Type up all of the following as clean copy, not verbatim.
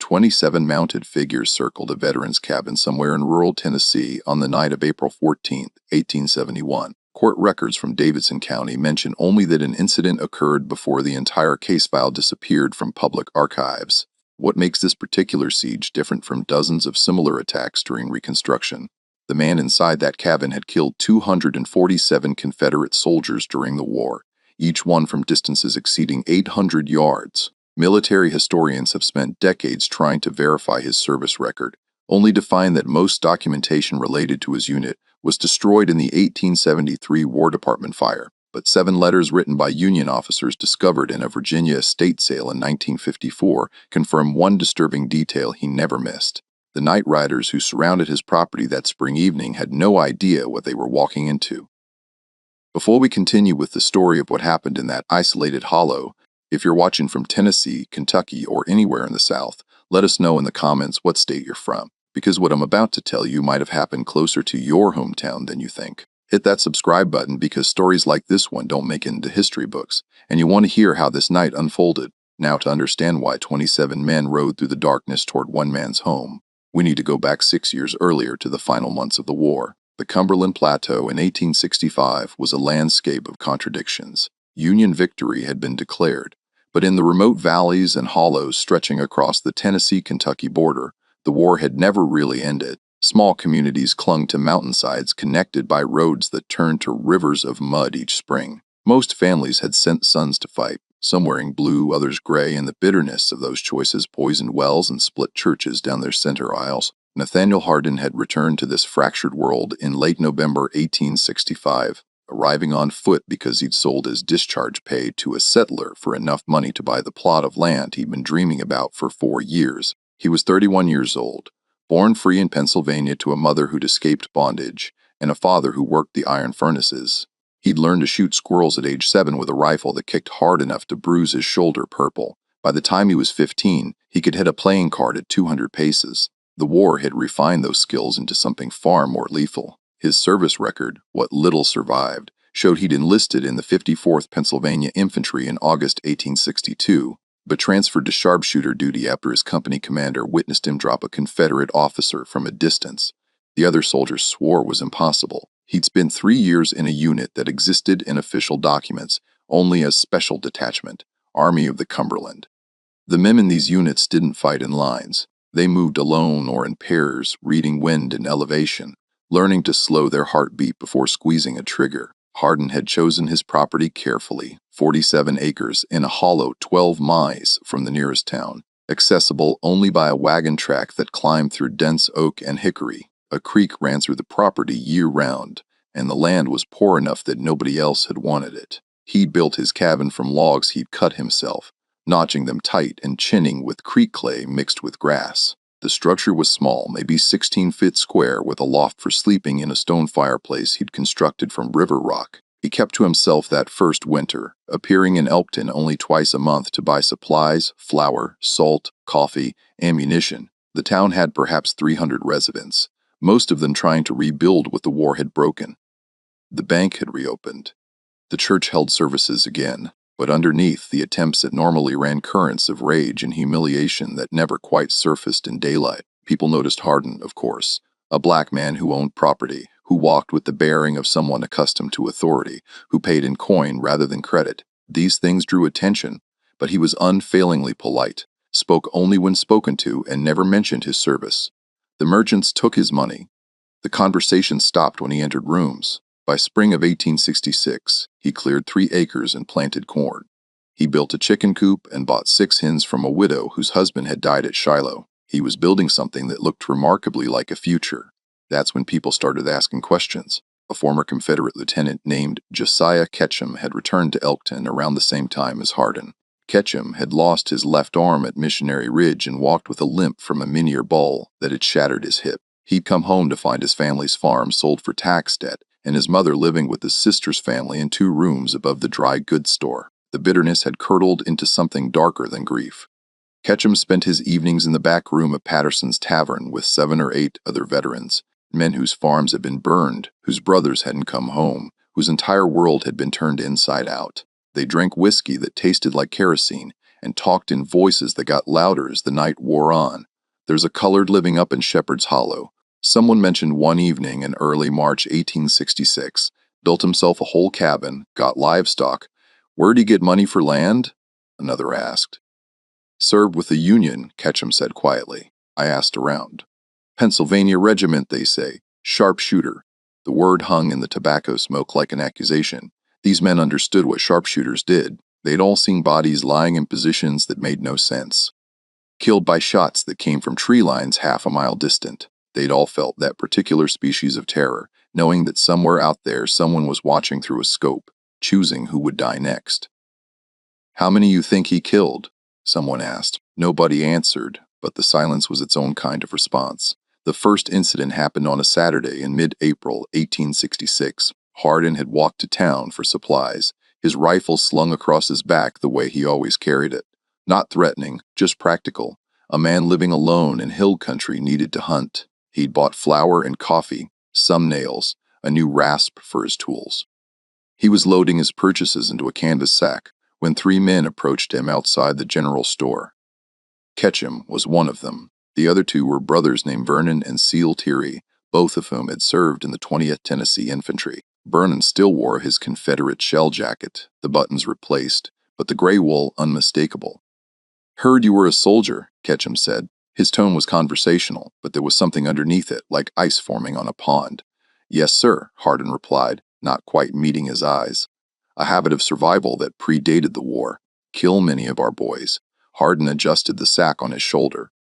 27 mounted figures circled a veteran's cabin somewhere in rural Tennessee on the night of April 14, 1871. Court records from Davidson County mention only that an incident occurred before the entire case file disappeared from public archives. What makes this particular siege different from dozens of similar attacks during Reconstruction? The man inside that cabin had killed 247 Confederate soldiers during the war, each one from distances exceeding 800 yards. Military historians have spent decades trying to verify his service record, only to find that most documentation related to his unit was destroyed in the 1873 War Department fire. But 7 letters written by Union officers discovered in a Virginia estate sale in 1954 confirm one disturbing detail he never missed. The night riders who surrounded his property that spring evening had no idea what they were walking into. Before we continue with the story of what happened in that isolated hollow, if you're watching from Tennessee, Kentucky, or anywhere in the South, let us know in the comments what state you're from, because what I'm about to tell you might have happened closer to your hometown than you think. Hit that subscribe button because stories like this one don't make it into history books, and you want to hear how this night unfolded. Now, to understand why 27 men rode through the darkness toward one man's home, we need to go back 6 years earlier to the final months of the war. The Cumberland Plateau in 1865 was a landscape of contradictions. Union victory had been declared, but in the remote valleys and hollows stretching across the Tennessee-Kentucky border, the war had never really ended. Small communities clung to mountainsides connected by roads that turned to rivers of mud each spring. Most families had sent sons to fight, some wearing blue, others gray, and the bitterness of those choices poisoned wells and split churches down their center aisles. Nathaniel Harden had returned to this fractured world in late November 1865, arriving on foot because he'd sold his discharge pay to a settler for enough money to buy the plot of land he'd been dreaming about for 4 years. He was 31 years old, born free in Pennsylvania to a mother who'd escaped bondage and a father who worked the iron furnaces. He'd learned to shoot squirrels at age 7 with a rifle that kicked hard enough to bruise his shoulder purple. By the time he was 15, he could hit a playing card at 200 paces. The war had refined those skills into something far more lethal. His service record, what little survived, showed he'd enlisted in the 54th Pennsylvania Infantry in August 1862, but transferred to sharpshooter duty after his company commander witnessed him drop a Confederate officer from a distance. The other soldiers swore it was impossible. He'd spent 3 years in a unit that existed in official documents only as Special Detachment, Army of the Cumberland. The men in these units didn't fight in lines. They moved alone or in pairs, reading wind and elevation, learning to slow their heartbeat before squeezing a trigger. Harden had chosen his property carefully, 47 acres in a hollow 12 miles from the nearest town, accessible only by a wagon track that climbed through dense oak and hickory. A creek ran through the property year-round, and the land was poor enough that nobody else had wanted it. He'd built his cabin from logs he'd cut himself, notching them tight and chinning with creek clay mixed with grass. The structure was small, maybe 16 feet square, with a loft for sleeping in a stone fireplace he'd constructed from river rock. He kept to himself that first winter, appearing in Elkton only twice a month to buy supplies, flour, salt, coffee, ammunition. The town had perhaps 300 residents, most of them trying to rebuild what the war had broken. The bank had reopened. The church held services again, but underneath the attempts that normally ran currents of rage and humiliation that never quite surfaced in daylight. People noticed Harden, of course, a black man who owned property, who walked with the bearing of someone accustomed to authority, who paid in coin rather than credit. These things drew attention, but he was unfailingly polite, spoke only when spoken to, and never mentioned his service. The merchants took his money. The conversation stopped when he entered rooms. By spring of 1866, he cleared 3 acres and planted corn. He built a chicken coop and bought 6 hens from a widow whose husband had died at Shiloh. He was building something that looked remarkably like a future. That's when people started asking questions. A former Confederate lieutenant named Josiah Ketchum had returned to Elkton around the same time as Harden. Ketchum had lost his left arm at Missionary Ridge and walked with a limp from a minier ball that had shattered his hip. He'd come home to find his family's farm sold for tax debt and his mother living with his sister's family in 2 rooms above the dry goods store. The bitterness had curdled into something darker than grief. Ketchum spent his evenings in the back room of Patterson's Tavern with 7 or 8 other veterans, men whose farms had been burned, whose brothers hadn't come home, whose entire world had been turned inside out. They drank whiskey that tasted like kerosene and talked in voices that got louder as the night wore on. There's a colored living up in Shepherd's Hollow. Someone mentioned one evening in early March 1866, built himself a whole cabin, got livestock. Where'd he get money for land? Another asked. Served with the Union, Ketchum said quietly. I asked around. Pennsylvania regiment, they say. Sharpshooter. The word hung in the tobacco smoke like an accusation. These men understood what sharpshooters did. They'd all seen bodies lying in positions that made no sense. Killed by shots that came from tree lines half a mile distant. They'd all felt that particular species of terror, knowing that somewhere out there someone was watching through a scope, choosing who would die next. How many you think he killed? Someone asked. Nobody answered, but the silence was its own kind of response. The first incident happened on a Saturday in mid-April 1866. Harden had walked to town for supplies, his rifle slung across his back the way he always carried it. Not threatening, just practical. A man living alone in hill country needed to hunt. He'd bought flour and coffee, some nails, a new rasp for his tools. He was loading his purchases into a canvas sack when 3 men approached him outside the general store. Ketchum was one of them. The other 2 were brothers named Vernon and Seal Terry, both of whom had served in the 20th Tennessee Infantry. Vernon still wore his Confederate shell jacket, the buttons replaced, but the gray wool unmistakable. Heard you were a soldier, Ketchum said. His tone was conversational, but there was something underneath it, like ice forming on a pond. Yes, sir, Harden replied, not quite meeting his eyes. A habit of survival that predated the war. Kill many of our boys. Harden adjusted the sack on his shoulder.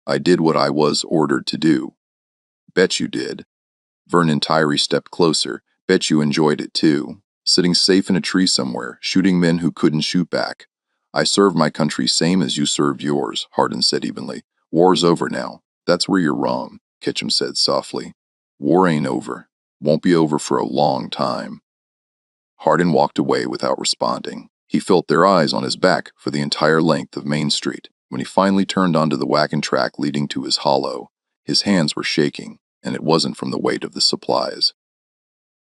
I did what I was ordered to do. Bet you did. Vernon Tyree stepped closer. Bet you enjoyed it too. Sitting safe in a tree somewhere, shooting men who couldn't shoot back. I served my country same as you served yours, Harden said evenly. War's over now. That's where you're wrong, Ketchum said softly. War ain't over. Won't be over for a long time. Harden walked away without responding. He felt their eyes on his back for the entire length of Main Street. When he finally turned onto the wagon track leading to his hollow, his hands were shaking, and it wasn't from the weight of the supplies.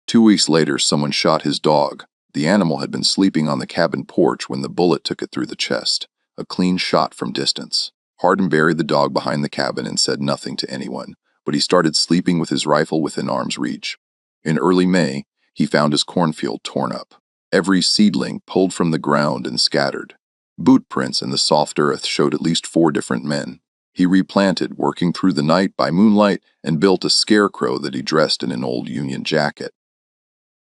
2 weeks later, someone shot his dog. The animal had been sleeping on the cabin porch when the bullet took it through the chest, a clean shot from distance. Harden buried the dog behind the cabin and said nothing to anyone, but he started sleeping with his rifle within arm's reach. In early May, he found his cornfield torn up, every seedling pulled from the ground and scattered. Boot prints in the soft earth showed at least 4 different men. He replanted, working through the night by moonlight, and built a scarecrow that he dressed in an old Union jacket.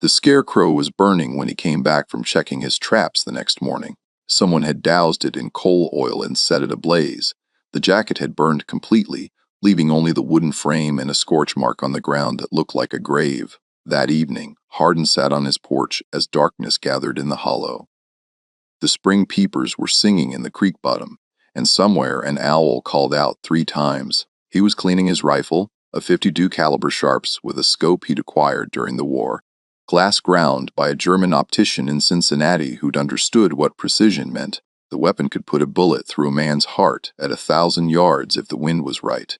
The scarecrow was burning when he came back from checking his traps the next morning. Someone had doused it in coal oil and set it ablaze. The jacket had burned completely, leaving only the wooden frame and a scorch mark on the ground that looked like a grave. That evening, Harden sat on his porch as darkness gathered in the hollow. The spring peepers were singing in the creek bottom, and somewhere an owl called out 3 times. He was cleaning his rifle, a .52 caliber Sharps with a scope he'd acquired during the war. Glass ground by a German optician in Cincinnati who'd understood what precision meant. The weapon could put a bullet through a man's heart at 1,000 yards if the wind was right.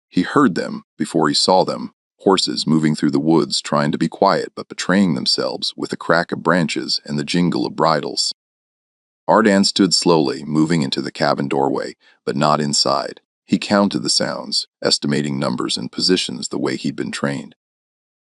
He heard them before he saw them, horses moving through the woods trying to be quiet but betraying themselves with the crack of branches and the jingle of bridles. Harden stood slowly, moving into the cabin doorway, but not inside. He counted the sounds, estimating numbers and positions the way he'd been trained.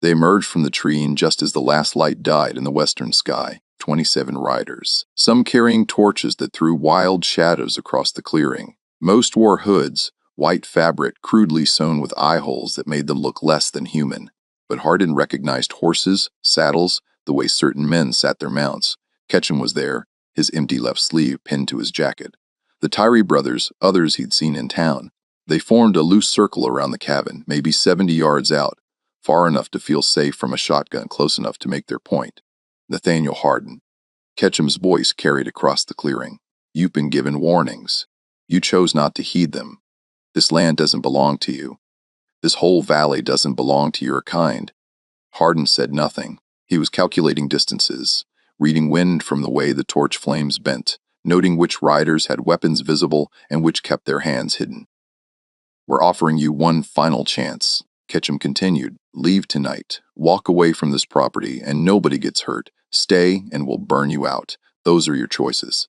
They emerged from the tree just as the last light died in the western sky, 27 riders, some carrying torches that threw wild shadows across the clearing. Most wore hoods, white fabric crudely sewn with eye holes that made them look less than human. But Harden recognized horses, saddles, the way certain men sat their mounts. Ketchum was there, his empty left sleeve pinned to his jacket. The Tyree brothers, others he'd seen in town. They formed a loose circle around the cabin, maybe 70 yards out, far enough to feel safe from a shotgun, close enough to make their point. Nathaniel Harden. Ketchum's voice carried across the clearing. You've been given warnings. You chose not to heed them. This land doesn't belong to you. This whole valley doesn't belong to your kind. Harden said nothing. He was calculating distances, reading wind from the way the torch flames bent, noting which riders had weapons visible and which kept their hands hidden. We're offering you one final chance, Ketchum continued. Leave tonight. Walk away from this property and nobody gets hurt. Stay and we'll burn you out. Those are your choices.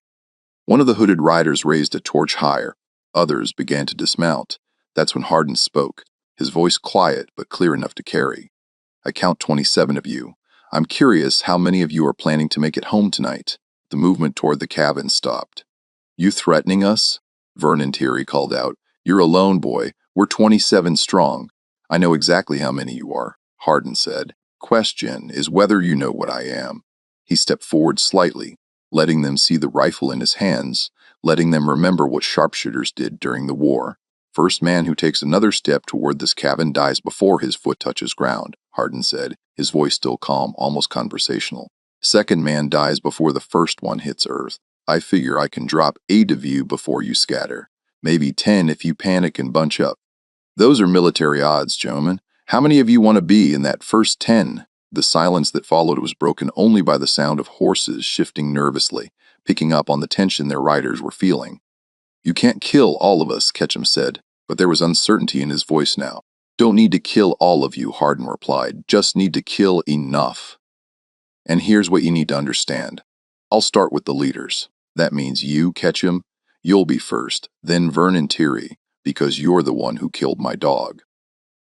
One of the hooded riders raised a torch higher. Others began to dismount. That's when Harden spoke, his voice quiet but clear enough to carry. I count 27 of you. I'm curious how many of you are planning to make it home tonight. The movement toward the cabin stopped. You threatening us? Vernon Terry called out. You're alone, boy. We're 27 strong. I know exactly how many you are, Harden said. Question is whether you know what I am. He stepped forward slightly, letting them see the rifle in his hands, letting them remember what sharpshooters did during the war. First man who takes another step toward this cabin dies before his foot touches ground, Harden said, his voice still calm, almost conversational. Second man dies before the first one hits earth. I figure I can drop 8 of you before you scatter. Maybe 10 if you panic and bunch up. Those are military odds, gentlemen. How many of you want to be in that first 10? The silence that followed was broken only by the sound of horses shifting nervously, picking up on the tension their riders were feeling. You can't kill all of us, Ketchum said, but there was uncertainty in his voice now. Don't need to kill all of you, Harden replied. Just need to kill enough. And here's what you need to understand. I'll start with the leaders. That means you, Ketchum, you'll be first, then Vernon Terry, because you're the one who killed my dog.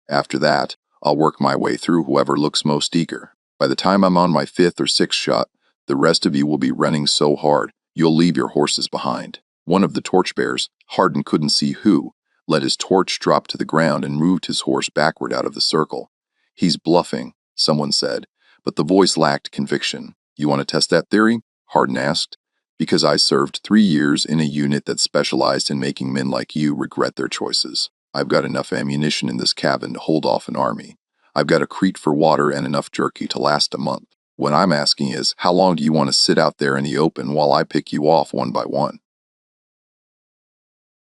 After that, I'll work my way through whoever looks most eager. By the time I'm on my 5th or 6th shot, the rest of you will be running so hard, you'll leave your horses behind. One of the torchbearers, Harden couldn't see who, let his torch drop to the ground and moved his horse backward out of the circle. He's bluffing, someone said, but the voice lacked conviction. You want to test that theory? Harden asked. Because I served 3 years in a unit that specialized in making men like you regret their choices. I've got enough ammunition in this cabin to hold off an army. I've got a crate for water and enough jerky to last a month. What I'm asking is, how long do you want to sit out there in the open while I pick you off one by one?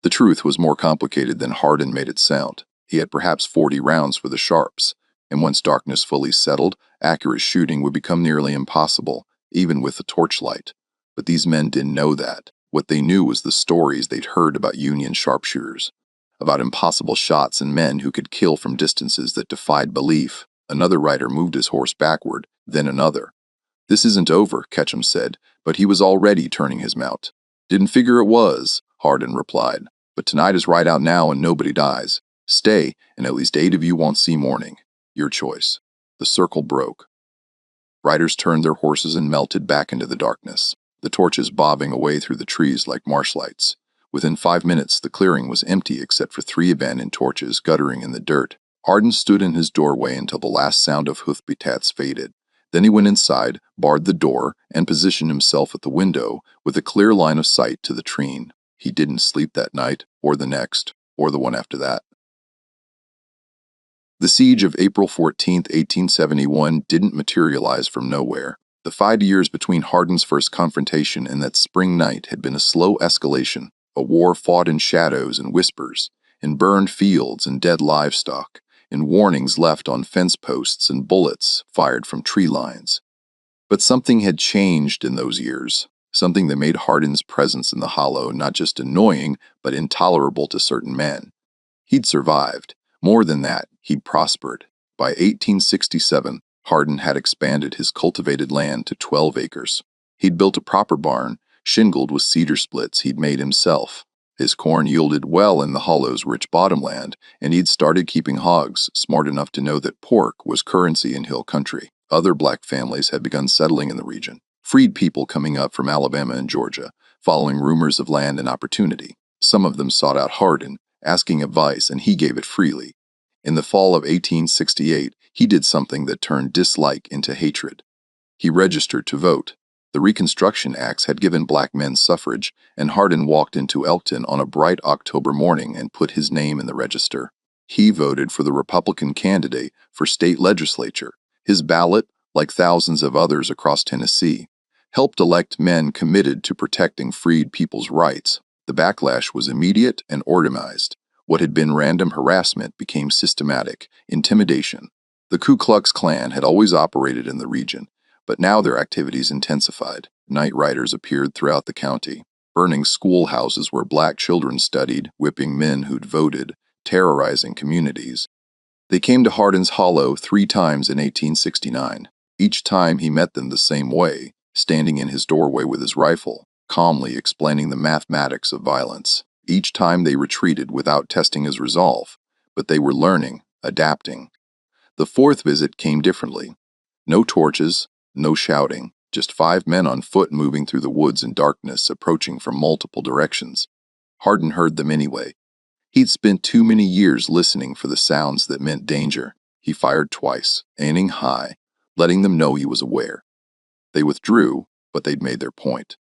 The truth was more complicated than Harden made it sound. He had perhaps 40 rounds for the sharps, and once darkness fully settled, accurate shooting would become nearly impossible, even with a torchlight. But these men didn't know that. What they knew was the stories they'd heard about Union sharpshooters, about impossible shots and men who could kill from distances that defied belief. Another rider moved his horse backward, then another. This isn't over, Ketchum said, but he was already turning his mount. Didn't figure it was, Harden replied. But tonight is right out now and nobody dies. Stay, and at least 8 of you won't see morning. Your choice. The circle broke. Riders turned their horses and melted back into the darkness, the torches bobbing away through the trees like marsh lights. Within 5 minutes, the clearing was empty except for 3 abandoned torches guttering in the dirt. Harden stood in his doorway until the last sound of hoof-beats faded. Then he went inside, barred the door, and positioned himself at the window with a clear line of sight to the treen. He didn't sleep that night, or the next, or the one after that. The siege of April 14, 1871 didn't materialize from nowhere. The 5 years between Harden's first confrontation and that spring night had been a slow escalation, a war fought in shadows and whispers, in burned fields and dead livestock, in warnings left on fence posts and bullets fired from tree lines. But something had changed in those years. Something that made Harden's presence in the hollow not just annoying, but intolerable to certain men. He'd survived. More than that, he'd prospered. By 1867, Harden had expanded his cultivated land to 12 acres. He'd built a proper barn, shingled with cedar splits he'd made himself. His corn yielded well in the hollow's rich bottomland, and he'd started keeping hogs, smart enough to know that pork was currency in hill country. Other black families had begun settling in the region. Freed people coming up from Alabama and Georgia, following rumors of land and opportunity. Some of them sought out Harden, asking advice, and he gave it freely. In the fall of 1868, he did something that turned dislike into hatred. He registered to vote. The Reconstruction Acts had given black men suffrage, and Harden walked into Elkton on a bright October morning and put his name in the register. He voted for the Republican candidate for state legislature. His ballot, like thousands of others across Tennessee, helped elect men committed to protecting freed people's rights. The backlash was immediate and organized. What had been random harassment became systematic intimidation. The Ku Klux Klan had always operated in the region, but now their activities intensified. Night riders appeared throughout the county, burning schoolhouses where black children studied, whipping men who'd voted, terrorizing communities. They came to Harden's Hollow 3 times in 1869. Each time he met them the same way, standing in his doorway with his rifle. calmly explaining the mathematics of violence. Each time they retreated without testing his resolve, but they were learning, adapting. The fourth visit came differently. No torches, no shouting, just 5 men on foot moving through the woods in darkness, approaching from multiple directions. Harden heard them anyway. He'd spent too many years listening for the sounds that meant danger. He fired twice, aiming high, letting them know he was aware. They withdrew, but they'd made their point.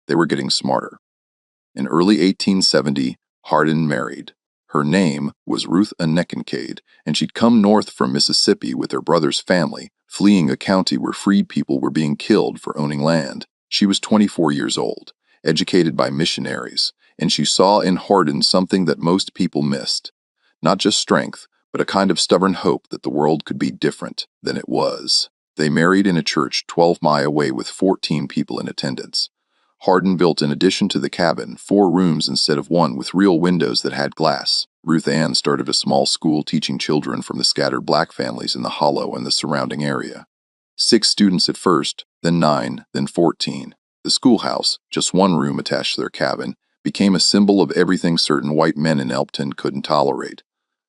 They were getting smarter. In early 1870, Harden married. Her name was Ruth Kincaid, and she'd come north from Mississippi with her brother's family, fleeing a county where freed people were being killed for owning land. She was 24 years old, educated by missionaries, and she saw in Harden something that most people missed. Not just strength, but a kind of stubborn hope that the world could be different than it was. They married in a church 12 miles away with 14 people in attendance. Harden built, in addition to the cabin, 4 rooms instead of 1 with real windows that had glass. Ruth Ann started a small school teaching children from the scattered black families in the Hollow and the surrounding area. 6 students at first, then 9, then 14. The schoolhouse, just 1 room attached to their cabin, became a symbol of everything certain white men in Elkton couldn't tolerate.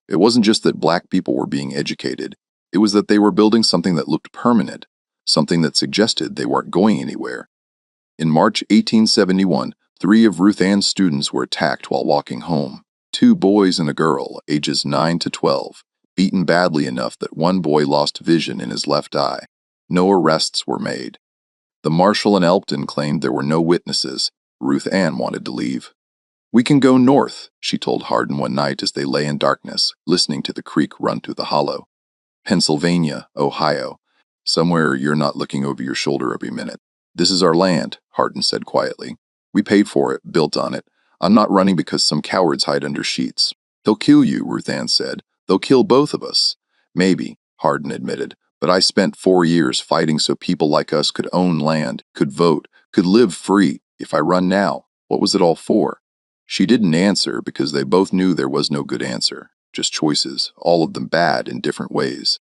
It wasn't just that black people were being educated. It was that they were building something that looked permanent, something that suggested they weren't going anywhere. In March 1871, 3 of Ruth Ann's students were attacked while walking home. 2 boys and a girl, ages 9 to 12, beaten badly enough that 1 boy lost vision in his left eye. No arrests were made. The marshal in Elkton claimed there were no witnesses. Ruth Ann wanted to leave. "We can go north," she told Harden one night as they lay in darkness, listening to the creek run through the hollow. "Pennsylvania, Ohio, somewhere you're not looking over your shoulder every minute. This is our land," Harden said quietly. "We paid for it, built on it. I'm not running because some cowards hide under sheets." "They'll kill you," Ruth Ann said. "They'll kill both of us." "Maybe," Harden admitted, "but I spent 4 years fighting so people like us could own land, could vote, could live free. If I run now, what was it all for?" She didn't answer because they both knew there was no good answer, just choices, all of them bad in different ways.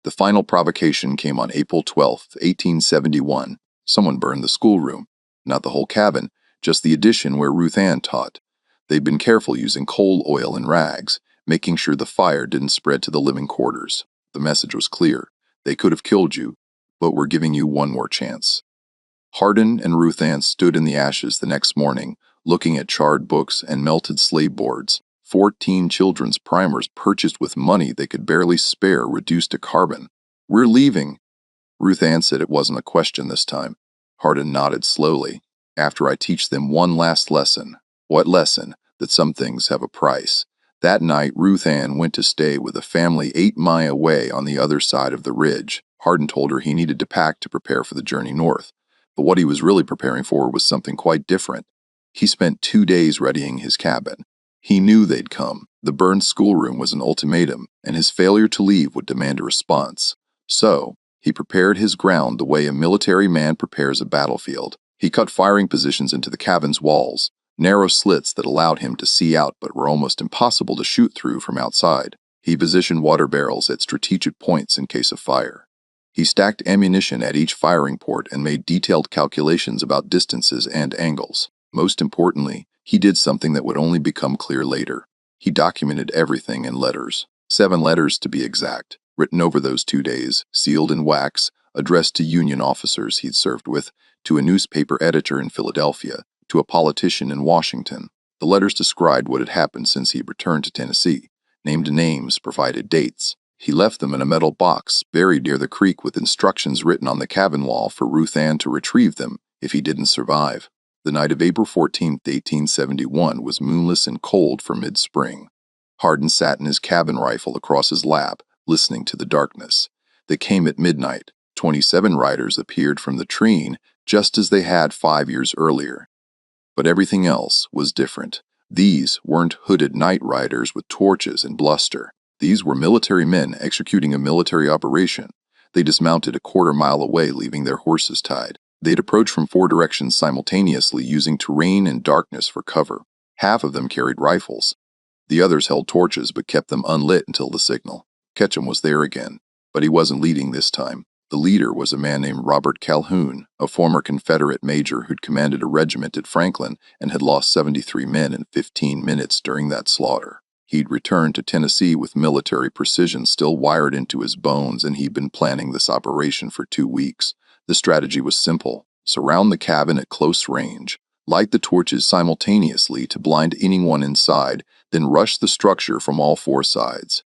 The final provocation came on April 12, 1871. Someone burned the schoolroom. Not the whole cabin, just the addition where Ruth Ann taught. They'd been careful using coal oil and rags, making sure the fire didn't spread to the living quarters. The message was clear. They could have killed you, but we're giving you one more chance. Harden and Ruth Ann stood in the ashes the next morning, looking at charred books and melted slave boards. 14 children's primers purchased with money they could barely spare, reduced to carbon. "We're leaving." Ruth Ann said it wasn't a question this time. Harden nodded slowly. "After I teach them one last lesson." "What lesson?" "That some things have a price." That night, Ruth Ann went to stay with a family 8 miles away on the other side of the ridge. Harden told her he needed to pack to prepare for the journey north. But what he was really preparing for was something quite different. He spent 2 days readying his cabin. He knew they'd come. The burned schoolroom was an ultimatum, and his failure to leave would demand a response. So, he prepared his ground the way a military man prepares a battlefield. He cut firing positions into the cabin's walls, narrow slits that allowed him to see out but were almost impossible to shoot through from outside. He positioned water barrels at strategic points in case of fire. He stacked ammunition at each firing port and made detailed calculations about distances and angles. Most importantly, he did something that would only become clear later. He documented everything in letters. 7 letters to be exact, written over those 2 days, sealed in wax, addressed to Union officers he'd served with, to a newspaper editor in Philadelphia, to a politician in Washington. The letters described what had happened since he returned to Tennessee, named names, provided dates. He left them in a metal box buried near the creek with instructions written on the cabin wall for Ruth Ann to retrieve them if he didn't survive. The night of April 14, 1871 was moonless and cold for mid-spring. Harden sat in his cabin rifle across his lap, listening to the darkness. They came at midnight. 27 riders appeared from the treen just as they had 5 years earlier. But everything else was different. These weren't hooded night riders with torches and bluster. These were military men executing a military operation. They dismounted a quarter-mile away, leaving their horses tied. They'd approach from 4 directions simultaneously, using terrain and darkness for cover. Half of them carried rifles. The others held torches but kept them unlit until the signal. Ketchum was there again, but he wasn't leading this time. The leader was a man named Robert Calhoun, a former Confederate major who'd commanded a regiment at Franklin and had lost 73 men in 15 minutes during that slaughter. He'd returned to Tennessee with military precision still wired into his bones, and he'd been planning this operation for 2 weeks. The strategy was simple: surround the cabin at close range, light the torches simultaneously to blind anyone inside, then rush the structure from all 4 sides.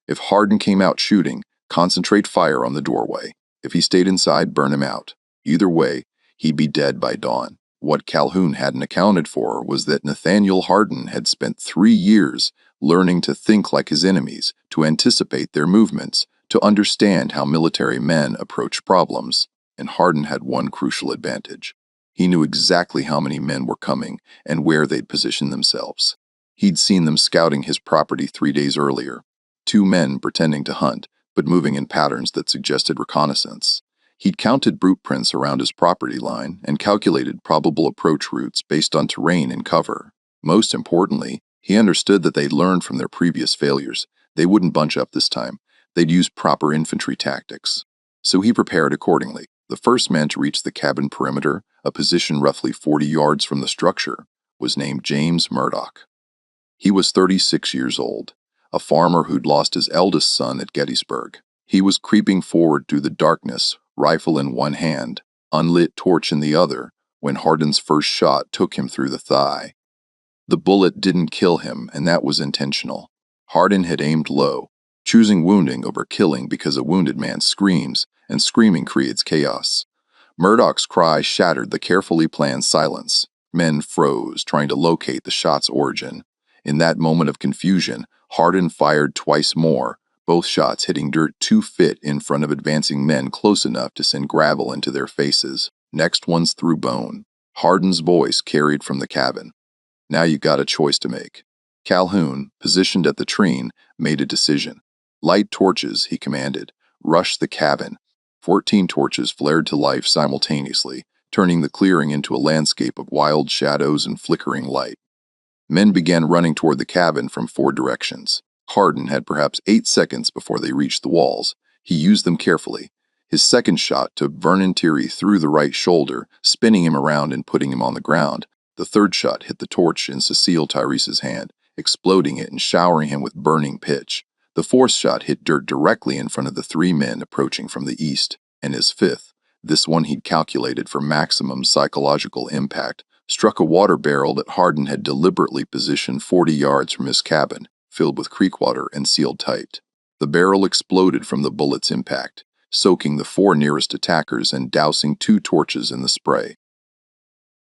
If Harden came out shooting, concentrate fire on the doorway. If he stayed inside, burn him out. Either way, he'd be dead by dawn. What Calhoun hadn't accounted for was that Nathaniel Harden had spent 3 years learning to think like his enemies, to anticipate their movements, to understand how military men approach problems. And Harden had one crucial advantage. He knew exactly how many men were coming and where they'd position themselves. He'd seen them scouting his property 3 days earlier. 2 men pretending to hunt, but moving in patterns that suggested reconnaissance. He'd counted brute prints around his property line and calculated probable approach routes based on terrain and cover. Most importantly, he understood that they'd learned from their previous failures. They wouldn't bunch up this time. They'd use proper infantry tactics. So he prepared accordingly. The first man to reach the cabin perimeter, a position roughly 40 yards from the structure, was named James Murdoch. He was 36 years old, a farmer who'd lost his eldest son at Gettysburg. He was creeping forward through the darkness, rifle in one hand, unlit torch in the other, when Harden's first shot took him through the thigh. The bullet didn't kill him, and that was intentional. Harden had aimed low, choosing wounding over killing because a wounded man screams, and screaming creates chaos. Murdoch's cry shattered the carefully planned silence. Men froze, trying to locate the shot's origin. In that moment of confusion, Harden fired twice more, both shots hitting dirt 2 feet in front of advancing men close enough to send gravel into their faces. Next one's through bone. Harden's voice carried from the cabin. Now you got a choice to make. Calhoun, positioned at the tree, made a decision. Light torches, he commanded. Rush the cabin. 14 torches flared to life simultaneously, turning the clearing into a landscape of wild shadows and flickering light. Men began running toward the cabin from 4 directions. Harden had perhaps 8 seconds before they reached the walls. He used them carefully. His second shot took Vernon Terry through the right shoulder, spinning him around and putting him on the ground. The third shot hit the torch in Cecile Tyrese's hand, exploding it and showering him with burning pitch. The fourth shot hit dirt directly in front of the 3 men approaching from the east, and his fifth, this one he'd calculated for maximum psychological impact, struck a water barrel that Harden had deliberately positioned 40 yards from his cabin, filled with creek water and sealed tight. The barrel exploded from the bullet's impact, soaking the 4 nearest attackers and dousing 2 torches in the spray.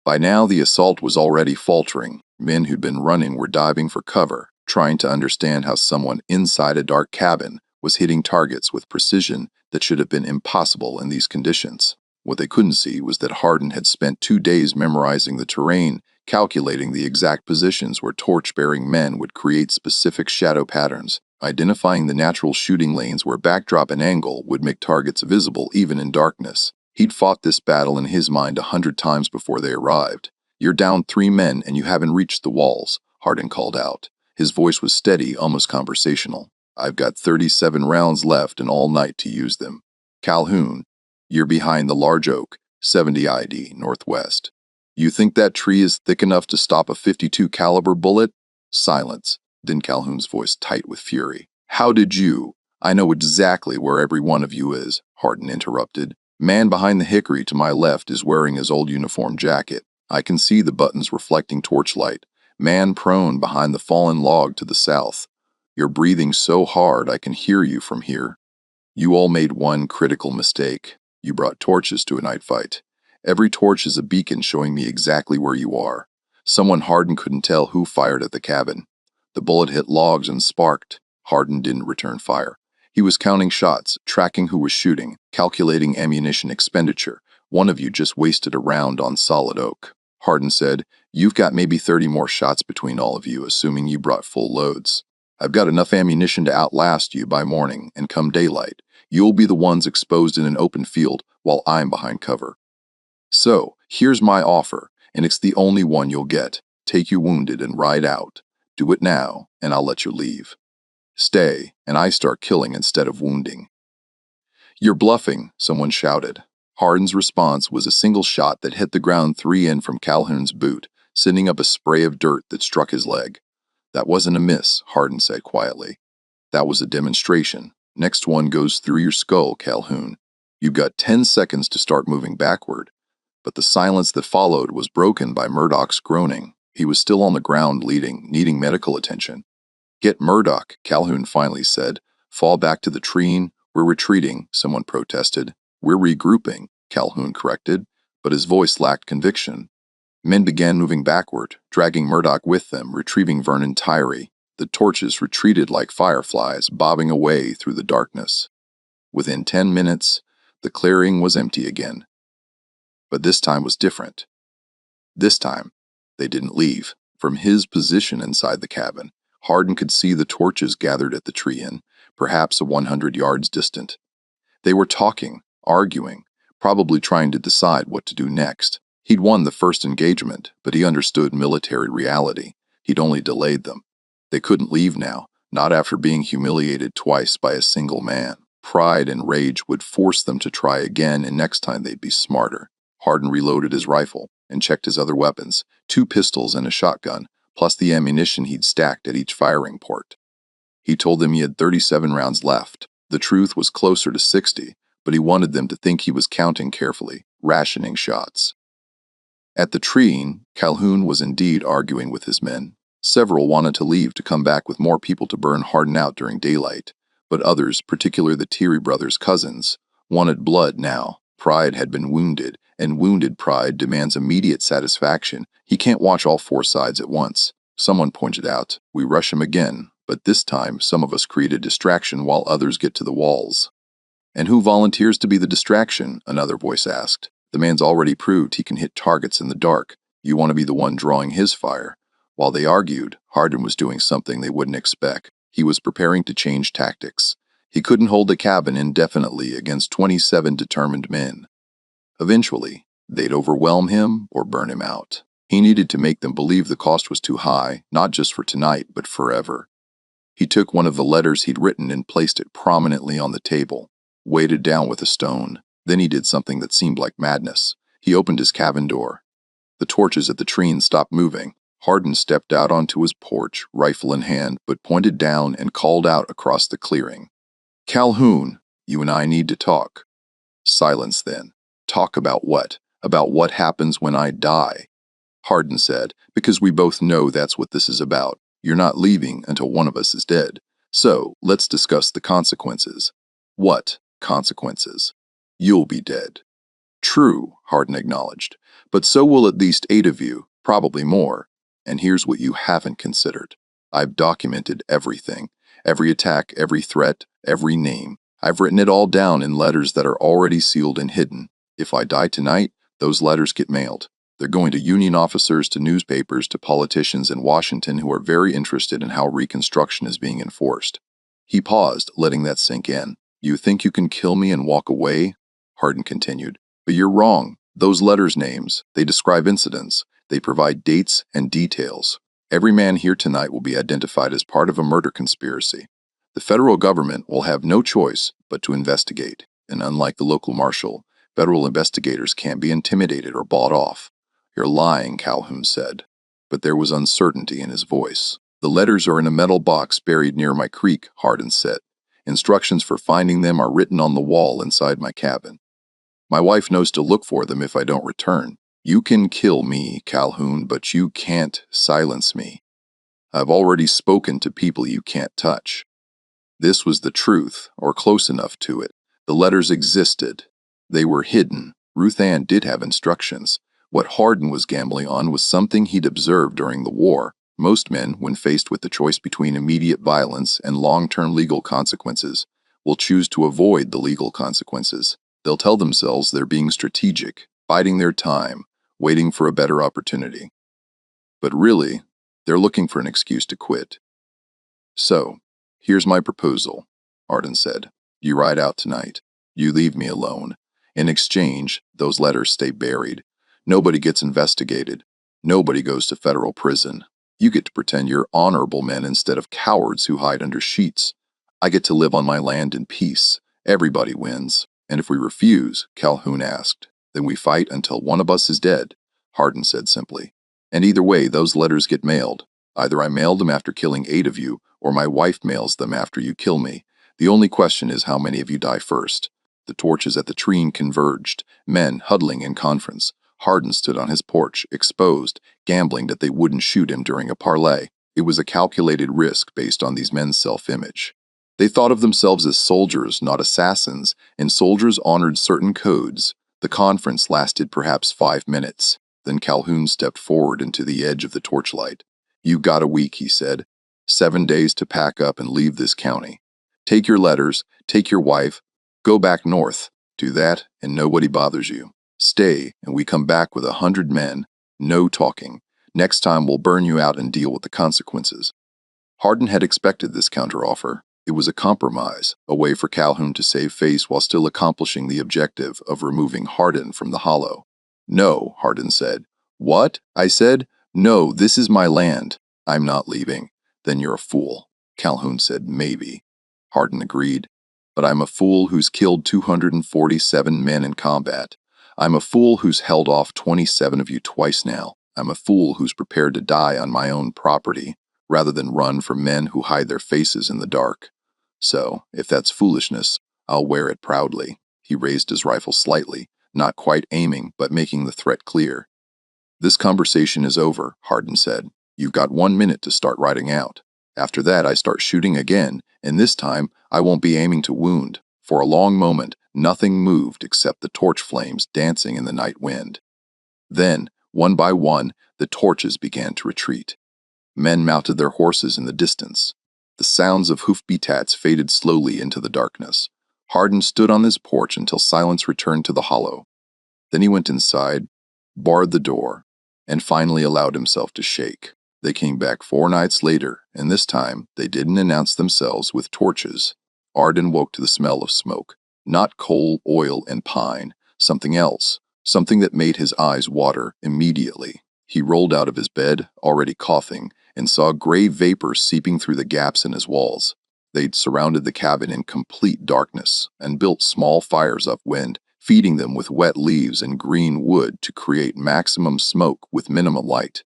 By now, the assault was already faltering. Men who'd been running were diving for cover, trying to understand how someone inside a dark cabin was hitting targets with precision that should have been impossible in these conditions. What they couldn't see was that Harden had spent 2 days memorizing the terrain, calculating the exact positions where torch-bearing men would create specific shadow patterns, identifying the natural shooting lanes where backdrop and angle would make targets visible even in darkness. He'd fought this battle in his mind 100 times before they arrived. You're down 3 men and you haven't reached the walls, Harden called out. His voice was steady, almost conversational. I've got 37 rounds left and all night to use them. Calhoun, you're behind the large oak, 70 ID, northwest. You think that tree is thick enough to stop a .52 caliber bullet? Silence. Then Calhoun's voice tight with fury. How did you? I know exactly where every one of you is, Harden interrupted. Man behind the hickory to my left is wearing his old uniform jacket. I can see the buttons reflecting torchlight. Man prone behind the fallen log to the south. You're breathing so hard I can hear you from here. You all made one critical mistake. You brought torches to a night fight. Every torch is a beacon showing me exactly where you are. Someone Harden couldn't tell who fired at the cabin. The bullet hit logs and sparked. Harden didn't return fire. He was counting shots, tracking who was shooting, calculating ammunition expenditure. One of you just wasted a round on solid oak. Harden said, You've got maybe 30 more shots between all of you, assuming you brought full loads. I've got enough ammunition to outlast you by morning, and come daylight, you'll be the ones exposed in an open field while I'm behind cover. So, here's my offer, and it's the only one you'll get. Take you wounded and ride out. Do it now, and I'll let you leave. Stay, and I start killing instead of wounding. "You're bluffing," someone shouted. Harden's response was a single shot that hit the ground 3 in from Calhoun's boot, sending up a spray of dirt that struck his leg. "That wasn't a miss," Harden said quietly. "That was a demonstration. Next one goes through your skull, Calhoun. You've got 10 seconds to start moving backward." But the silence that followed was broken by Murdoch's groaning. He was still on the ground bleeding, needing medical attention. "Get Murdoch," Calhoun finally said. "Fall back to the tree. We're retreating," someone protested. "We're regrouping," Calhoun corrected, but his voice lacked conviction. Men began moving backward, dragging Murdoch with them, retrieving Vernon Tyree. The torches retreated like fireflies, bobbing away through the darkness. Within 10 minutes, the clearing was empty again. But this time was different. This time, they didn't leave. From his position inside the cabin, Harden could see the torches gathered at the tree inn, perhaps 100 yards distant. They were talking, arguing, probably trying to decide what to do next. He'd won the first engagement, but he understood military reality. He'd only delayed them. They couldn't leave now, not after being humiliated twice by a single man. Pride and rage would force them to try again, and next time they'd be smarter. Harden reloaded his rifle and checked his other weapons, 2 pistols and a shotgun, plus the ammunition he'd stacked at each firing port. He told them he had 37 rounds left. The truth was closer to 60, but he wanted them to think he was counting carefully, rationing shots. At the tree, Calhoun was indeed arguing with his men. Several wanted to leave to come back with more people to burn Harden out during daylight, but others, particularly the Thierry brothers' cousins, wanted blood now. Pride had been wounded, and wounded pride demands immediate satisfaction. He can't watch all 4 sides at once. Someone pointed out, "We rush him again, but this time some of us create a distraction while others get to the walls." "And who volunteers to be the distraction?" another voice asked. "The man's already proved he can hit targets in the dark. You want to be the one drawing his fire." While they argued, Harden was doing something they wouldn't expect. He was preparing to change tactics. He couldn't hold the cabin indefinitely against 27 determined men. Eventually, they'd overwhelm him or burn him out. He needed to make them believe the cost was too high, not just for tonight, but forever. He took one of the letters he'd written and placed it prominently on the table, weighted down with a stone. Then he did something that seemed like madness. He opened his cabin door. The torches at the tree stopped moving. Harden stepped out onto his porch, rifle in hand, but pointed down and called out across the clearing. "Calhoun, you and I need to talk." Silence then. "Talk about what? About what happens when I die?" Harden said, "Because we both know that's what this is about. You're not leaving until one of us is dead. So, let's discuss the consequences." "What consequences?" "You'll be dead." "True," Harden acknowledged, "but so will at least 8 of you, probably more. And here's what you haven't considered. I've documented everything. Every attack, every threat, every name. I've written it all down in letters that are already sealed and hidden. If I die tonight, those letters get mailed. They're going to Union officers, to newspapers, to politicians in Washington who are very interested in how Reconstruction is being enforced." He paused, letting that sink in. "You think you can kill me and walk away?" Harden continued. "But you're wrong. Those letters' names, they describe incidents. They provide dates and details. Every man here tonight will be identified as part of a murder conspiracy. The federal government will have no choice but to investigate, and unlike the local marshal, federal investigators can't be intimidated or bought off." "You're lying," Calhoun said, but there was uncertainty in his voice. "The letters are in a metal box buried near my creek," Harden said. "Instructions for finding them are written on the wall inside my cabin. My wife knows to look for them if I don't return. You can kill me, Calhoun, but you can't silence me. I've already spoken to people you can't touch." This was the truth, or close enough to it. The letters existed. They were hidden. Ruth Ann did have instructions. What Harden was gambling on was something he'd observed during the war. Most men, when faced with the choice between immediate violence and long-term legal consequences, will choose to avoid the legal consequences. They'll tell themselves they're being strategic, biding their time, waiting for a better opportunity. But really, they're looking for an excuse to quit. "So, here's my proposal," Harden said. "You ride out tonight. You leave me alone. In exchange, those letters stay buried. Nobody gets investigated. Nobody goes to federal prison. You get to pretend you're honorable men instead of cowards who hide under sheets. I get to live on my land in peace. Everybody wins." And if we refuse, Calhoun asked, then we fight until one of us is dead, Harden said simply. And either way, those letters get mailed. Either I mail them after killing 8 of you, or my wife mails them after you kill me. The only question is how many of you die first. The torches at the tree converged, men huddling in conference. Harden stood on his porch, exposed, gambling that they wouldn't shoot him during a parley. It was a calculated risk based on these men's self-image. They thought of themselves as soldiers, not assassins, and soldiers honored certain codes. The conference lasted perhaps 5 minutes. Then Calhoun stepped forward into the edge of the torchlight. "You got a week," he said. 7 days to pack up and leave this county. Take your letters, take your wife, go back north. Do that, and nobody bothers you. Stay, and we come back with 100 men. No talking. Next time we'll burn you out and deal with the consequences." Harden had expected this counteroffer. It was a compromise, a way for Calhoun to save face while still accomplishing the objective of removing Harden from the hollow. "No," Harden said. "What?" I said. "No, this is my land. I'm not leaving." "Then you're a fool." Calhoun said, "Maybe." Harden agreed. "But I'm a fool who's killed 247 men in combat. I'm a fool who's held off 27 of you twice now. I'm a fool who's prepared to die on my own property, rather than run from men who hide their faces in the dark. So, if that's foolishness, I'll wear it proudly." He raised his rifle slightly, not quite aiming, but making the threat clear. "This conversation is over," Harden said. "You've got 1 minute to start riding out. After that, I start shooting again, and this time, I won't be aiming to wound." For a long moment, nothing moved except the torch flames dancing in the night wind. Then, one by one, the torches began to retreat. Men mounted their horses in the distance. The sounds of hoofbeats faded slowly into the darkness. Harden stood on his porch until silence returned to the hollow. Then he went inside, barred the door, and finally allowed himself to shake. They came back 4 nights later, and this time they didn't announce themselves with torches. Harden woke to the smell of smoke. Not coal, oil, and pine. Something else. Something that made his eyes water immediately. He rolled out of his bed, already coughing, and saw gray vapor seeping through the gaps in his walls. They'd surrounded the cabin in complete darkness and built small fires upwind, feeding them with wet leaves and green wood to create maximum smoke with minimum light.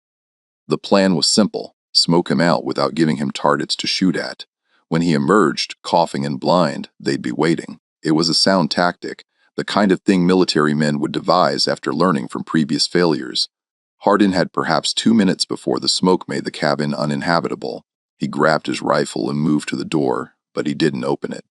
The plan was simple: smoke him out without giving him targets to shoot at. When he emerged, coughing and blind, they'd be waiting. It was a sound tactic, the kind of thing military men would devise after learning from previous failures. Harden had perhaps 2 minutes before the smoke made the cabin uninhabitable. He grabbed his rifle and moved to the door, but he didn't open it.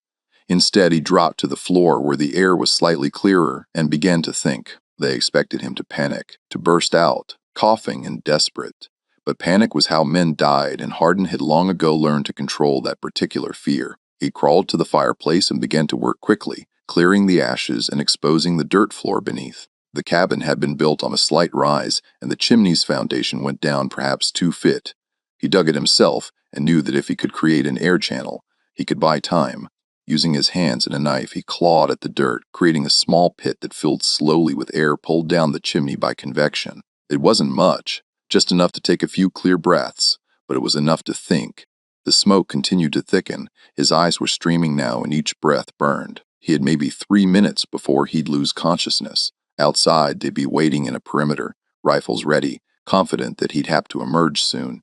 Instead, he dropped to the floor where the air was slightly clearer and began to think. They expected him to panic, to burst out, coughing and desperate. But panic was how men died, and Harden had long ago learned to control that particular fear. He crawled to the fireplace and began to work quickly, clearing the ashes and exposing the dirt floor beneath. The cabin had been built on a slight rise, and the chimney's foundation went down perhaps 2 feet. He dug it himself and knew that if he could create an air channel, he could buy time. Using his hands and a knife, he clawed at the dirt, creating a small pit that filled slowly with air pulled down the chimney by convection. It wasn't much, just enough to take a few clear breaths, but it was enough to think. The smoke continued to thicken. His eyes were streaming now, and each breath burned. He had maybe 3 minutes before he'd lose consciousness. Outside, they'd be waiting in a perimeter, rifles ready, confident that he'd have to emerge soon.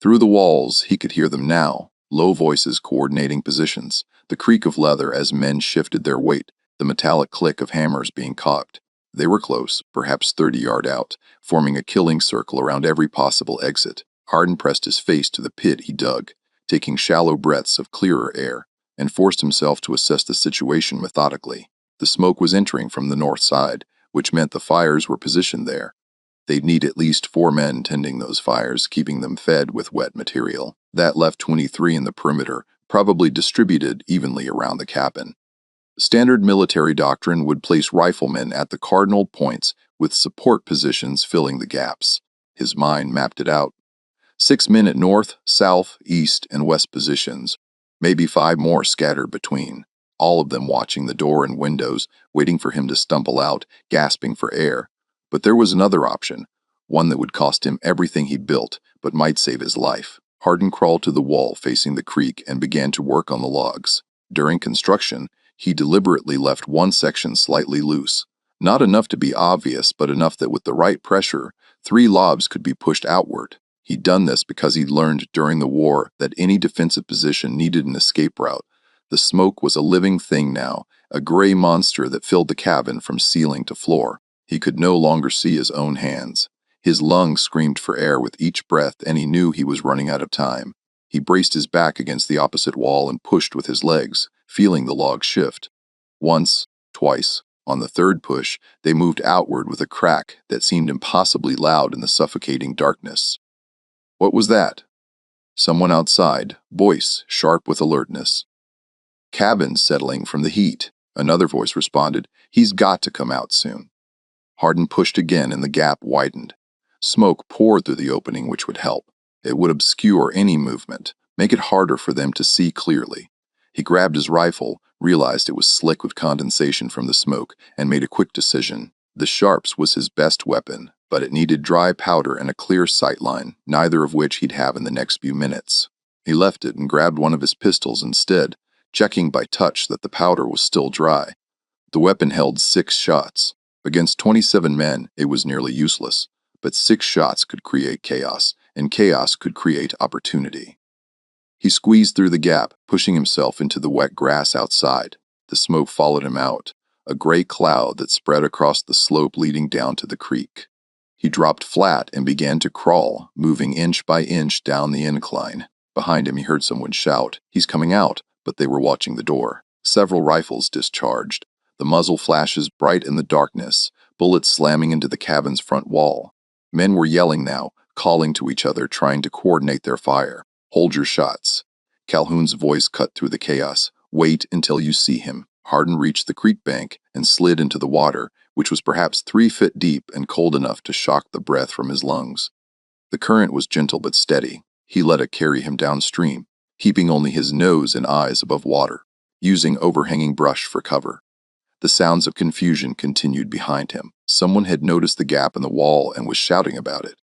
Through the walls, he could hear them now, low voices coordinating positions, the creak of leather as men shifted their weight, the metallic click of hammers being cocked. They were close, perhaps 30 yards out, forming a killing circle around every possible exit. Harden pressed his face to the pit he dug, taking shallow breaths of clearer air, and forced himself to assess the situation methodically. The smoke was entering from the north side, which meant the fires were positioned there. They'd need at least 4 men tending those fires, keeping them fed with wet material. That left 23 in the perimeter, probably distributed evenly around the cabin. Standard military doctrine would place riflemen at the cardinal points with support positions filling the gaps. His mind mapped it out. 6 men at north, south, east, and west positions, maybe 5 more scattered between, all of them watching the door and windows, waiting for him to stumble out, gasping for air. But there was another option, one that would cost him everything he built, but might save his life. Harden crawled to the wall facing the creek and began to work on the logs. During construction, He deliberately left one section slightly loose. Not enough to be obvious, but enough that with the right pressure, 3 lobs could be pushed outward. He'd done this because he'd learned during the war that any defensive position needed an escape route. The smoke was a living thing now, a gray monster that filled the cabin from ceiling to floor. He could no longer see his own hands. His lungs screamed for air with each breath, and he knew he was running out of time. He braced his back against the opposite wall and pushed with his legs, feeling the log shift. Once, twice. On the third push, they moved outward with a crack that seemed impossibly loud in the suffocating darkness. What was that? Someone outside, voice sharp with alertness. Cabin settling from the heat. Another voice responded, "He's got to come out soon." Harden pushed again and the gap widened. Smoke poured through the opening, which would help. It would obscure any movement, make it harder for them to see clearly. He grabbed his rifle, realized it was slick with condensation from the smoke, and made a quick decision. The Sharps was his best weapon, but it needed dry powder and a clear sight line, neither of which he'd have in the next few minutes. He left it and grabbed one of his pistols instead, checking by touch that the powder was still dry. The weapon held 6 shots. Against 27 men, it was nearly useless, but 6 shots could create chaos, and chaos could create opportunity. He squeezed through the gap, pushing himself into the wet grass outside. The smoke followed him out, a gray cloud that spread across the slope leading down to the creek. He dropped flat and began to crawl, moving inch by inch down the incline. Behind him he heard someone shout, "He's coming out," but they were watching the door. Several rifles discharged, the muzzle flashes bright in the darkness, bullets slamming into the cabin's front wall. Men were yelling now, calling to each other, trying to coordinate their fire. "Hold your shots." Calhoun's voice cut through the chaos. "Wait until you see him." Harden reached the creek bank and slid into the water, which was perhaps 3 feet deep and cold enough to shock the breath from his lungs. The current was gentle but steady. He let it carry him downstream, keeping only his nose and eyes above water, using overhanging brush for cover. The sounds of confusion continued behind him. Someone had noticed the gap in the wall and was shouting about it.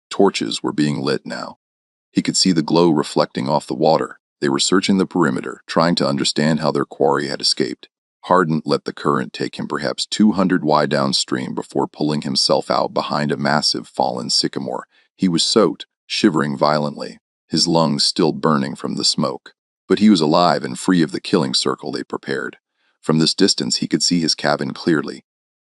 Torches were being lit now. He could see the glow reflecting off the water. They were searching the perimeter, trying to understand how their quarry had escaped. Harden let the current take him perhaps 200 wide downstream before pulling himself out behind a massive fallen sycamore. He was soaked, shivering violently, his lungs still burning from the smoke. But he was alive and free of the killing circle they prepared. From this distance he could see his cabin clearly.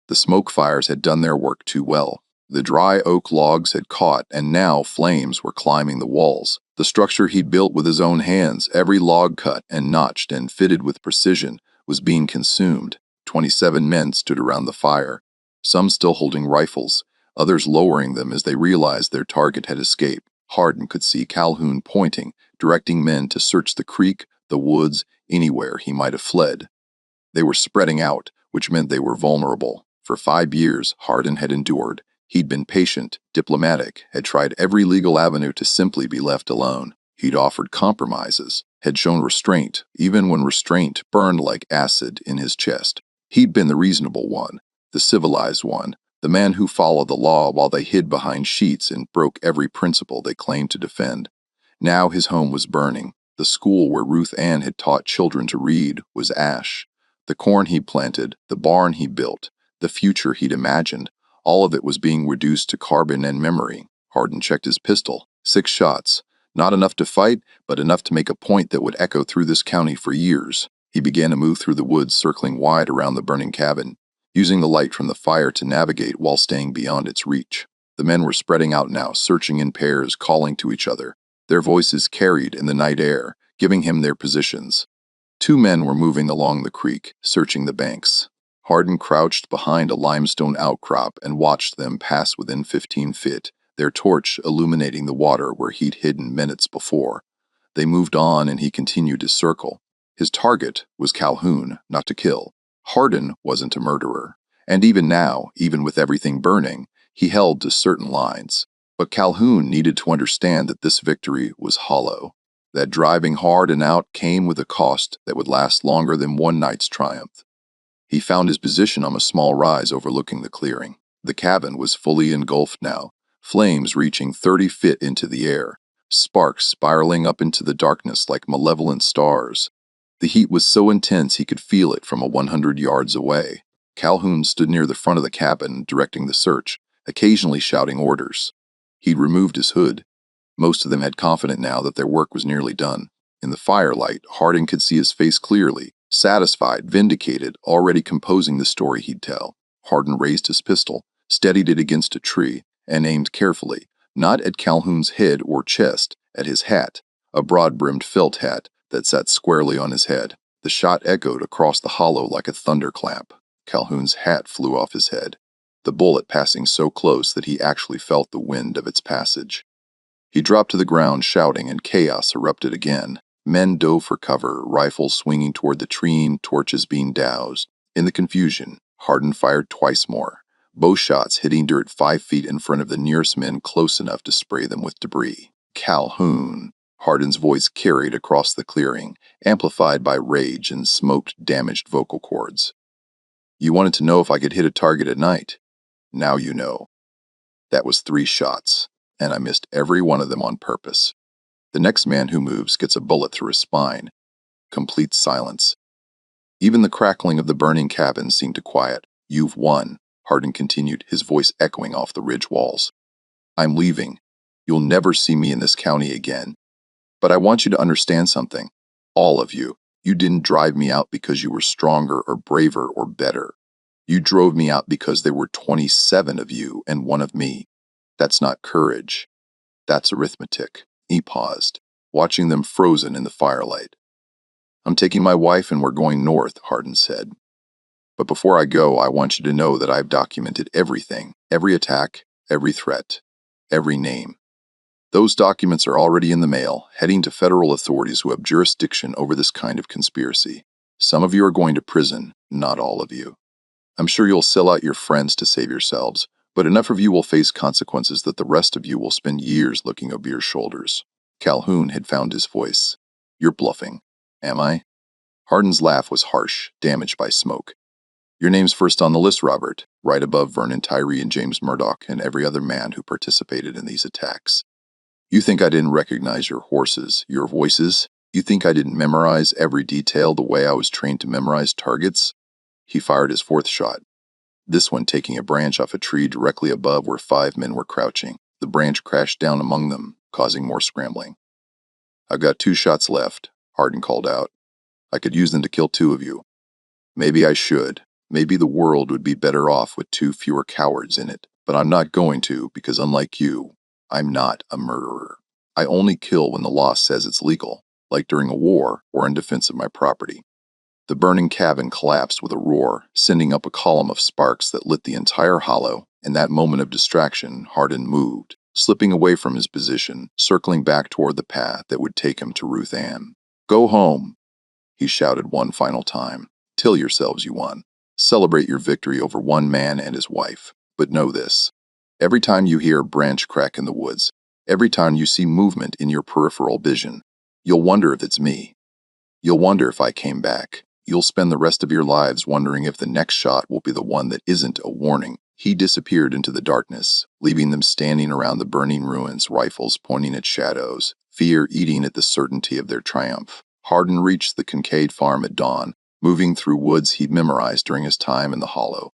The smoke fires had done their work too well. The dry oak logs had caught, and now flames were climbing the walls. The structure he'd built with his own hands, every log cut and notched and fitted with precision, was being consumed. 27 men stood around the fire, some still holding rifles, others lowering them as they realized their target had escaped. Harden could see Calhoun pointing, directing men to search the creek, the woods, anywhere he might have fled. They were spreading out, which meant they were vulnerable. For 5 years, Harden had endured. He'd been patient, diplomatic, had tried every legal avenue to simply be left alone. He'd offered compromises, had shown restraint, even when restraint burned like acid in his chest. He'd been the reasonable one, the civilized one, the man who followed the law while they hid behind sheets and broke every principle they claimed to defend. Now his home was burning. The school where Ruth Ann had taught children to read was ash. The corn he planted, the barn he built, the future he'd imagined, all of it was being reduced to carbon and memory. Harden checked his pistol. 6 shots. Not enough to fight, but enough to make a point that would echo through this county for years. He began to move through the woods, circling wide around the burning cabin, using the light from the fire to navigate while staying beyond its reach. The men were spreading out now, searching in pairs, calling to each other. Their voices carried in the night air, giving him their positions. 2 men were moving along the creek, searching the banks. Harden crouched behind a limestone outcrop and watched them pass within 15 feet, their torch illuminating the water where he'd hidden minutes before. They moved on and he continued his circle. His target was Calhoun, not to kill. Harden wasn't a murderer. And even now, even with everything burning, he held to certain lines. But Calhoun needed to understand that this victory was hollow, that driving hard and out came with a cost that would last longer than one night's triumph. He found his position on a small rise overlooking the clearing. The cabin was fully engulfed now, flames reaching 30 feet into the air, sparks spiraling up into the darkness like malevolent stars. The heat was so intense he could feel it from 100 yards away. Calhoun stood near the front of the cabin, directing the search, occasionally shouting orders. He'd removed his hood. Most of them had confidence now that their work was nearly done. In the firelight, Harding could see his face clearly, satisfied, vindicated, already composing the story he'd tell. Harding raised his pistol, steadied it against a tree, and aimed carefully, not at Calhoun's head or chest, at his hat, a broad-brimmed felt hat that sat squarely on his head. The shot echoed across the hollow like a thunderclap. Calhoun's hat flew off his head, the bullet passing so close that he actually felt the wind of its passage. He dropped to the ground shouting, and chaos erupted again. Men dove for cover, rifles swinging toward the tree, torches being doused. In the confusion, Hardin fired twice more, both shots hitting dirt 5 feet in front of the nearest men close enough to spray them with debris. Calhoun! Hardin's voice carried across the clearing, amplified by rage and smoked, damaged vocal cords. You wanted to know if I could hit a target at night. Now you know. That was 3 shots, and I missed every one of them on purpose. The next man who moves gets a bullet through his spine. Complete silence. Even the crackling of the burning cabin seemed to quiet. You've won, Hardin continued, his voice echoing off the ridge walls. I'm leaving. You'll never see me in this county again. But I want you to understand something. All of you. You didn't drive me out because you were stronger or braver or better. You drove me out because there were 27 of you and 1 of me. That's not courage. That's arithmetic. He paused, watching them frozen in the firelight. I'm taking my wife and we're going north, Hardin said. But before I go, I want you to know that I've documented everything, every attack, every threat, every name. Those documents are already in the mail, heading to federal authorities who have jurisdiction over this kind of conspiracy. Some of you are going to prison, not all of you. I'm sure you'll sell out your friends to save yourselves, but enough of you will face consequences that the rest of you will spend years looking over your shoulders. Calhoun had found his voice. You're bluffing. Am I? Hardin's laugh was harsh, damaged by smoke. Your name's first on the list, Robert, right above Vernon Tyree and James Murdoch and every other man who participated in these attacks. You think I didn't recognize your horses, your voices? You think I didn't memorize every detail the way I was trained to memorize targets? He fired his 4th shot, this one taking a branch off a tree directly above where 5 men were crouching. The branch crashed down among them, causing more scrambling. I've got 2 shots left, Hardin called out. I could use them to kill 2 of you. Maybe I should. Maybe the world would be better off with 2 fewer cowards in it. But I'm not going to, because unlike you, I'm not a murderer. I only kill when the law says it's legal, like during a war or in defense of my property. The burning cabin collapsed with a roar, sending up a column of sparks that lit the entire hollow. In that moment of distraction, Hardin moved, slipping away from his position, circling back toward the path that would take him to Ruth Ann. Go home, he shouted one final time. Tell yourselves you won. Celebrate your victory over 1 man and his wife. But know this. Every time you hear a branch crack in the woods, every time you see movement in your peripheral vision, you'll wonder if it's me. You'll wonder if I came back. You'll spend the rest of your lives wondering if the next shot will be the one that isn't a warning. He disappeared into the darkness, leaving them standing around the burning ruins, rifles pointing at shadows, fear eating at the certainty of their triumph. Hardin reached the Kincaid farm at dawn, moving through woods he'd memorized during his time in the hollow.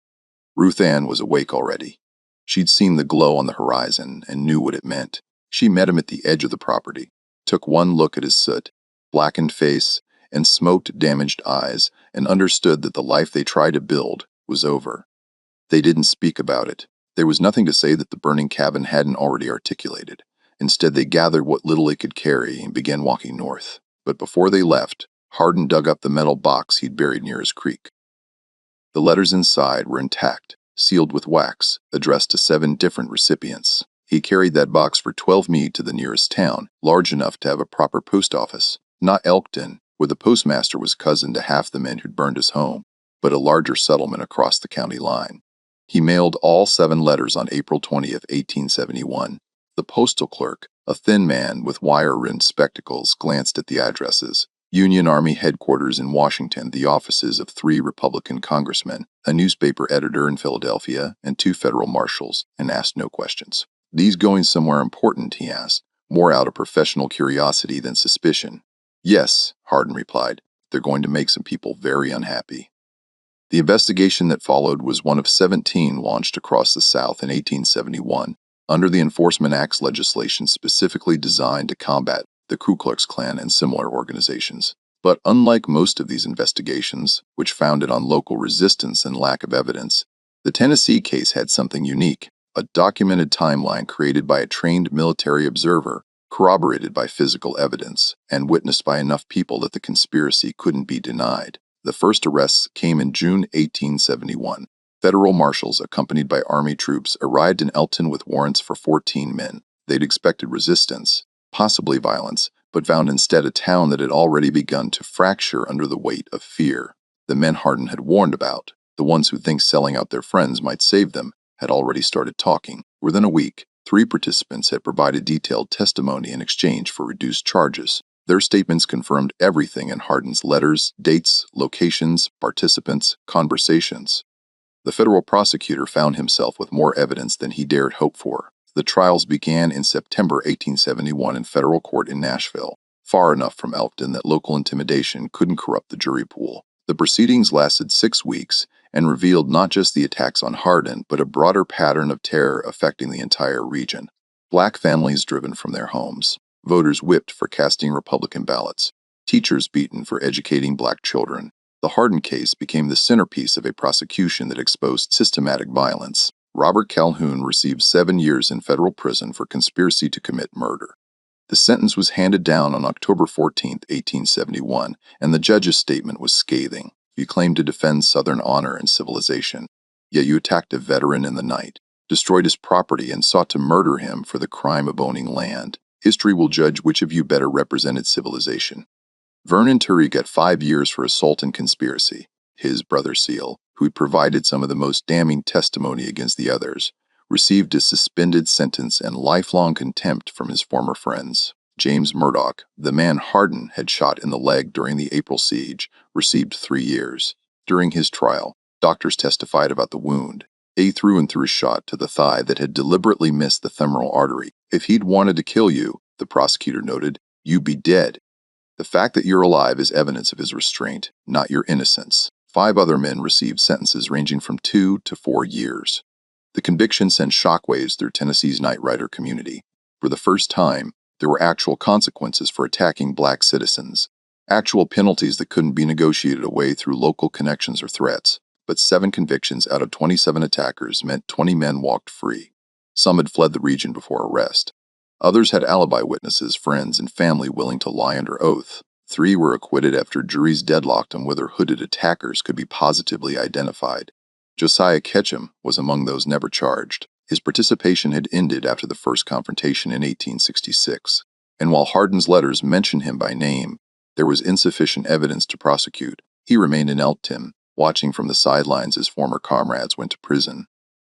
Ruth Ann was awake already. She'd seen the glow on the horizon and knew what it meant. She met him at the edge of the property, took one look at his soot, blackened face, and smoked, damaged eyes, and understood that the life they tried to build was over. They didn't speak about it. There was nothing to say that the burning cabin hadn't already articulated. Instead, they gathered what little it could carry and began walking north. But before they left, Hardin dug up the metal box he'd buried near his creek. The letters inside were intact, sealed with wax, addressed to 7 different recipients. He carried that box for 12 mi to the nearest town, large enough to have a proper post office, not Elkton, where the postmaster was cousin to half the men who'd burned his home, but a larger settlement across the county line. He mailed all 7 letters on April 20th, 1871. The postal clerk, a thin man with wire-rimmed spectacles, glanced at the addresses. Union Army headquarters in Washington, the offices of 3 Republican congressmen, a newspaper editor in Philadelphia, and 2 federal marshals, and asked no questions. These going somewhere important, he asked, more out of professional curiosity than suspicion. Yes, Hardin replied. they're going to make some people very unhappy. The investigation that followed was one of 17 launched across the South in 1871 under the Enforcement Act's legislation specifically designed to combat the Ku Klux Klan and similar organizations. But unlike most of these investigations, which founded on local resistance and lack of evidence, the Tennessee case had something unique, a documented timeline created by a trained military observer, corroborated by physical evidence, and witnessed by enough people that the conspiracy couldn't be denied. The first arrests came in June 1871. Federal marshals, accompanied by Army troops, arrived in Elton with warrants for 14 men. They'd expected resistance, possibly violence, but found instead a town that had already begun to fracture under the weight of fear. The men Harden had warned about, the ones who think selling out their friends might save them, had already started talking. Within a week, 3 participants had provided detailed testimony in exchange for reduced charges. Their statements confirmed everything in Harden's letters, dates, locations, participants, conversations. The federal prosecutor found himself with more evidence than he dared hope for. The trials began in September 1871 in federal court in Nashville, far enough from Elkton that local intimidation couldn't corrupt the jury pool. The proceedings lasted 6 weeks and revealed not just the attacks on Harden, but a broader pattern of terror affecting the entire region. Black families driven from their homes, voters whipped for casting Republican ballots, teachers beaten for educating black children. The Harden case became the centerpiece of a prosecution that exposed systematic violence. Robert Calhoun received 7 years in federal prison for conspiracy to commit murder. The sentence was handed down on October 14, 1871, and the judge's statement was scathing. You claimed to defend Southern honor and civilization, yet you attacked a veteran in the night, destroyed his property, and sought to murder him for the crime of owning land. History will judge which of you better represented civilization. Vernon Turry got 5 years for assault and conspiracy. His brother Seal, who had provided some of the most damning testimony against the others, received a suspended sentence and lifelong contempt from his former friends. James Murdoch, the man Harden had shot in the leg during the April siege, received 3 years. During his trial, doctors testified about the wound. A through and through shot to the thigh that had deliberately missed the femoral artery. If he'd wanted to kill you, the prosecutor noted, you'd be dead. The fact that you're alive is evidence of his restraint, not your innocence. 5 other men received sentences ranging from 2 to 4 years. The conviction sent shockwaves through Tennessee's night rider community. For the first time, there were actual consequences for attacking black citizens, actual penalties that couldn't be negotiated away through local connections or threats. But 7 convictions out of 27 attackers meant 20 men walked free. Some had fled the region before arrest. Others had alibi witnesses, friends, and family willing to lie under oath. 3 were acquitted after juries deadlocked on whether hooded attackers could be positively identified. Josiah Ketchum was among those never charged. His participation had ended after the first confrontation in 1866, and while Harden's letters mention him by name, there was insufficient evidence to prosecute. He remained in Elkton, watching from the sidelines as former comrades went to prison.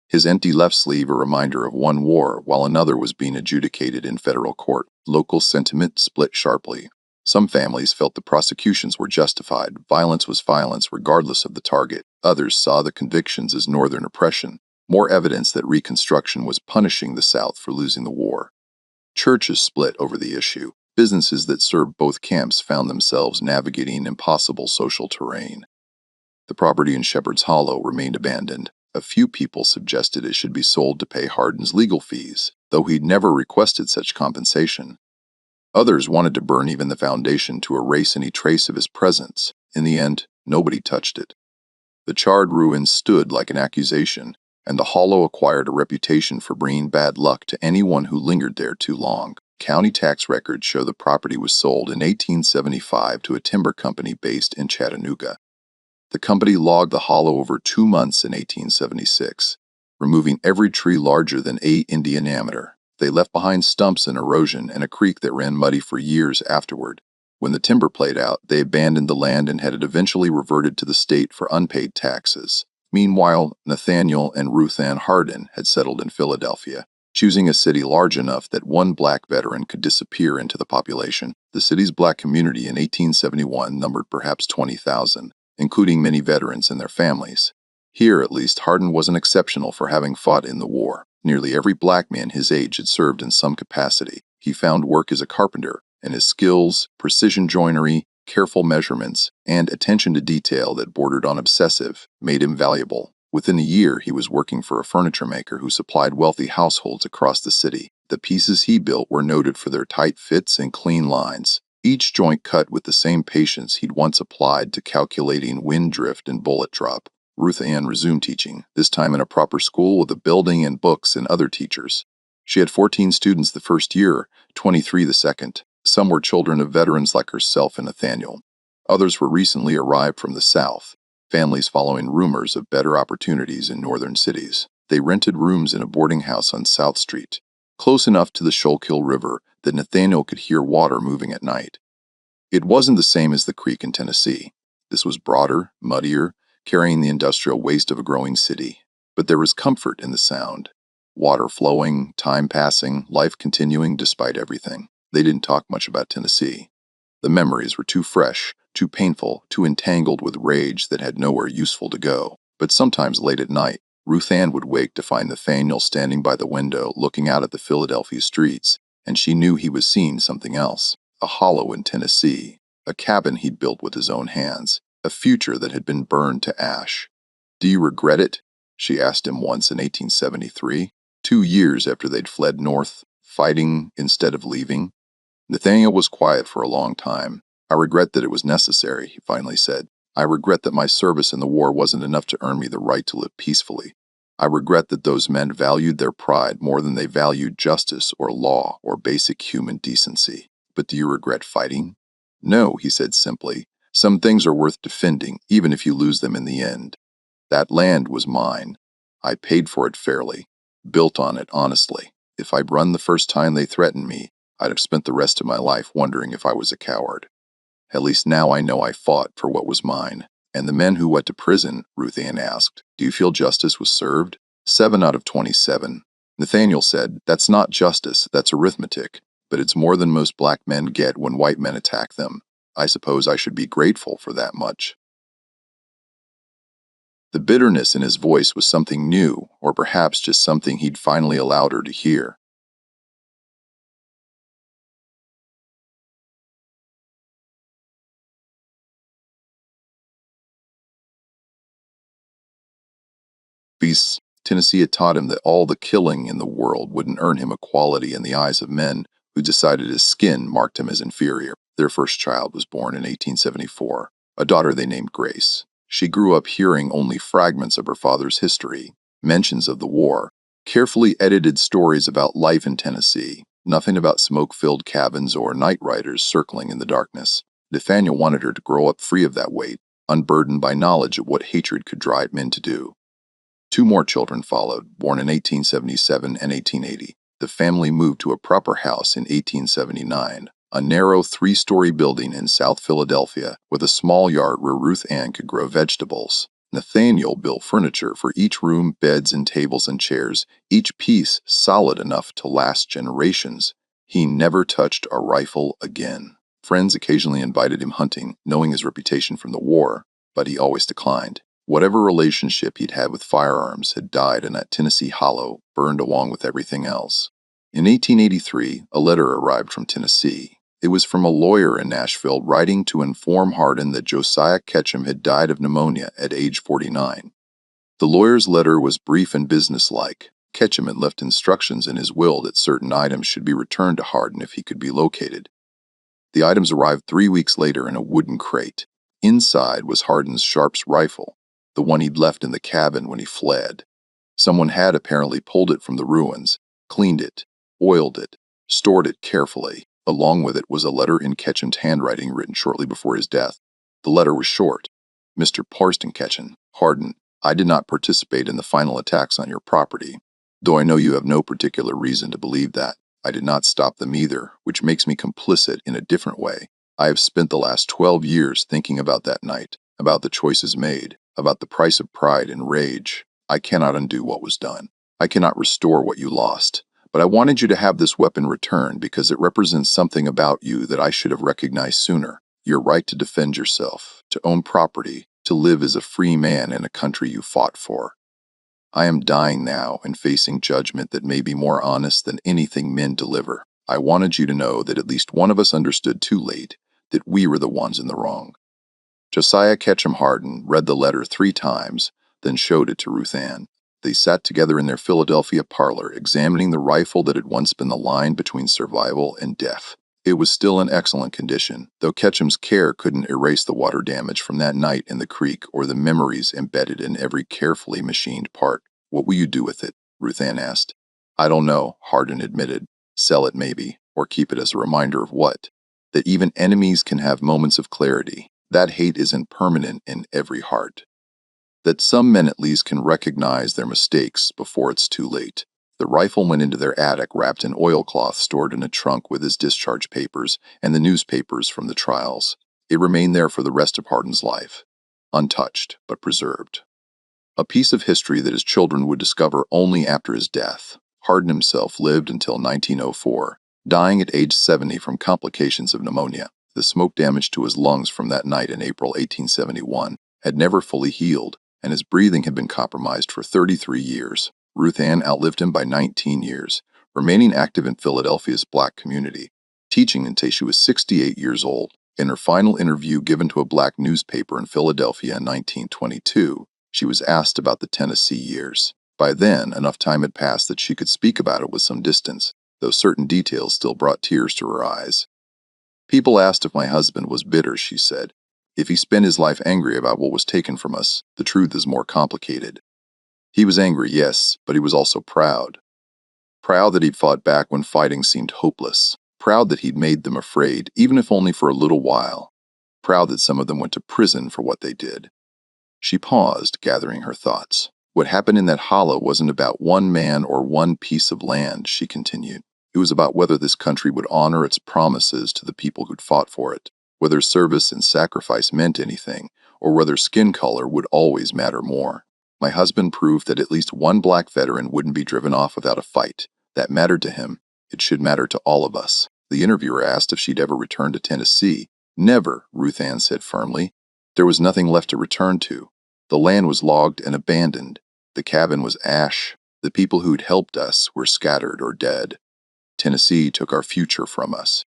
His empty left sleeve a reminder of one war while another was being adjudicated in federal court. Local sentiment split sharply. Some families felt the prosecutions were justified. Violence was violence regardless of the target. Others saw the convictions as Northern oppression, more evidence that Reconstruction was punishing the South for losing the war. Churches split over the issue. Businesses that served both camps found themselves navigating impossible social terrain. The property in Shepherd's Hollow remained abandoned. A few people suggested it should be sold to pay Harden's legal fees, though he'd never requested such compensation. Others wanted to burn even the foundation to erase any trace of his presence. In the end, nobody touched it. The charred ruins stood like an accusation, and the hollow acquired a reputation for bringing bad luck to anyone who lingered there too long. County tax records show the property was sold in 1875 to a timber company based in Chattanooga. The company logged the hollow over 2 months in 1876, removing every tree larger than 8 in diameter. They left behind stumps and erosion and a creek that ran muddy for years afterward. When the timber played out, they abandoned the land and had it eventually reverted to the state for unpaid taxes. Meanwhile, Nathaniel and Ruth Ann Harden had settled in Philadelphia, choosing a city large enough that one black veteran could disappear into the population. The city's black community in 1871 numbered perhaps 20,000, including many veterans and their families. Here, at least, Harden wasn't exceptional for having fought in the war. Nearly every black man his age had served in some capacity. He found work as a carpenter, and his skills, precision joinery, careful measurements, and attention to detail that bordered on obsessive made him valuable. Within a year, he was working for a furniture maker who supplied wealthy households across the city. The pieces he built were noted for their tight fits and clean lines, each joint cut with the same patience he'd once applied to calculating wind drift and bullet drop. Ruth Ann resumed teaching, this time in a proper school with a building and books and other teachers. She had 14 students the first year, 23 the second. Some were children of veterans like herself and Nathaniel. Others were recently arrived from the South, families following rumors of better opportunities in northern cities. They rented rooms in a boarding house on South Street, close enough to the Schuylkill River that Nathaniel could hear water moving at night. It wasn't the same as the creek in Tennessee. This was broader, muddier, carrying the industrial waste of a growing city. But there was comfort in the sound. Water flowing, time passing, life continuing despite everything. They didn't talk much about Tennessee. The memories were too fresh, too painful, too entangled with rage that had nowhere useful to go. But sometimes late at night, Ruth Ann would wake to find Nathaniel standing by the window looking out at the Philadelphia streets, and she knew he was seeing something else. A hollow in Tennessee, a cabin he'd built with his own hands, a future that had been burned to ash. "Do you regret it?" she asked him once in 1873, 2 years after they'd fled north, fighting instead of leaving. Nathaniel was quiet for a long time. "I regret that it was necessary," he finally said. "I regret that my service in the war wasn't enough to earn me the right to live peacefully. I regret that those men valued their pride more than they valued justice or law or basic human decency. But do you regret fighting?" "No," he said simply. "Some things are worth defending, even if you lose them in the end. That land was mine. I paid for it fairly, built on it honestly. If I'd run the first time they threatened me, I'd have spent the rest of my life wondering if I was a coward. At least now I know I fought for what was mine." "And the men who went to prison," Ruth Ann asked, "do you feel justice was served?" 7 out of 27. Nathaniel said, "That's not justice, that's arithmetic, but it's more than most black men get when white men attack them. I suppose I should be grateful for that much." The bitterness in his voice was something new, or perhaps just something he'd finally allowed her to hear. Peace. Tennessee had taught him that all the killing in the world wouldn't earn him equality in the eyes of men who decided his skin marked him as inferior. Their first child was born in 1874, a daughter they named Grace. She grew up hearing only fragments of her father's history, mentions of the war, carefully edited stories about life in Tennessee, nothing about smoke-filled cabins or night riders circling in the darkness. Nathaniel wanted her to grow up free of that weight, unburdened by knowledge of what hatred could drive men to do. 2 more children followed, born in 1877 and 1880. The family moved to a proper house in 1879, a narrow 3-story building in South Philadelphia with a small yard where Ruth Ann could grow vegetables. Nathaniel built furniture for each room, beds and tables and chairs, each piece solid enough to last generations. He never touched a rifle again. Friends occasionally invited him hunting, knowing his reputation from the war, but he always declined. Whatever relationship he'd had with firearms had died in that Tennessee hollow, burned along with everything else. In 1883, a letter arrived from Tennessee. It was from a lawyer in Nashville writing to inform Harden that Josiah Ketchum had died of pneumonia at age 49. The lawyer's letter was brief and businesslike. Ketchum had left instructions in his will that certain items should be returned to Harden if he could be located. The items arrived 3 weeks later in a wooden crate. Inside was Harden's Sharps rifle, the one he'd left in the cabin when he fled. Someone had apparently pulled it from the ruins, cleaned it, oiled it, stored it carefully. Along with it was a letter in Ketchum's handwriting written shortly before his death. The letter was short. "Mr. Parston Ketchum, Harden, I did not participate in the final attacks on your property. Though I know you have no particular reason to believe that, I did not stop them either, which makes me complicit in a different way. I have spent the last 12 years thinking about that night, about the choices made, about the price of pride and rage. I cannot undo what was done. I cannot restore what you lost. But I wanted you to have this weapon returned because it represents something about you that I should have recognized sooner. Your right to defend yourself, to own property, to live as a free man in a country you fought for. I am dying now and facing judgment that may be more honest than anything men deliver. I wanted you to know that at least one of us understood too late that we were the ones in the wrong. Josiah Ketchum Harden read the letter 3 times, then showed it to Ruth Ann. They sat together in their Philadelphia parlor, examining the rifle that had once been the line between survival and death. It was still in excellent condition, though Ketchum's care couldn't erase the water damage from that night in the creek or the memories embedded in every carefully machined part. "What will you do with it?" Ruth Ann asked. "I don't know," Harden admitted. "Sell it maybe, or keep it as a reminder of what? That even enemies can have moments of clarity. That hate isn't permanent in every heart. That some men at least can recognize their mistakes before it's too late." The rifle went into their attic wrapped in oilcloth stored in a trunk with his discharge papers and the newspapers from the trials. It remained there for the rest of Harden's life, untouched but preserved. A piece of history that his children would discover only after his death. Harden himself lived until 1904, dying at age 70 from complications of pneumonia. The smoke damage to his lungs from that night in April 1871 had never fully healed, and his breathing had been compromised for 33 years. Ruth Ann outlived him by 19 years, remaining active in Philadelphia's black community, teaching until she was 68 years old. In her final interview given to a black newspaper in Philadelphia in 1922, she was asked about the Tennessee years. By then, enough time had passed that she could speak about it with some distance, though certain details still brought tears to her eyes. "People asked if my husband was bitter," she said. "If he spent his life angry about what was taken from us, the truth is more complicated. He was angry, yes, but he was also proud. Proud that he'd fought back when fighting seemed hopeless. Proud that he'd made them afraid, even if only for a little while. Proud that some of them went to prison for what they did." She paused, gathering her thoughts. "What happened in that hollow wasn't about one man or one piece of land," she continued. "It was about whether this country would honor its promises to the people who'd fought for it, whether service and sacrifice meant anything, or whether skin color would always matter more. My husband proved that at least one black veteran wouldn't be driven off without a fight. That mattered to him. It should matter to all of us." The interviewer asked if she'd ever return to Tennessee. "Never," Ruth Ann said firmly. "There was nothing left to return to. The land was logged and abandoned. The cabin was ash. The people who'd helped us were scattered or dead. Tennessee took our future from us.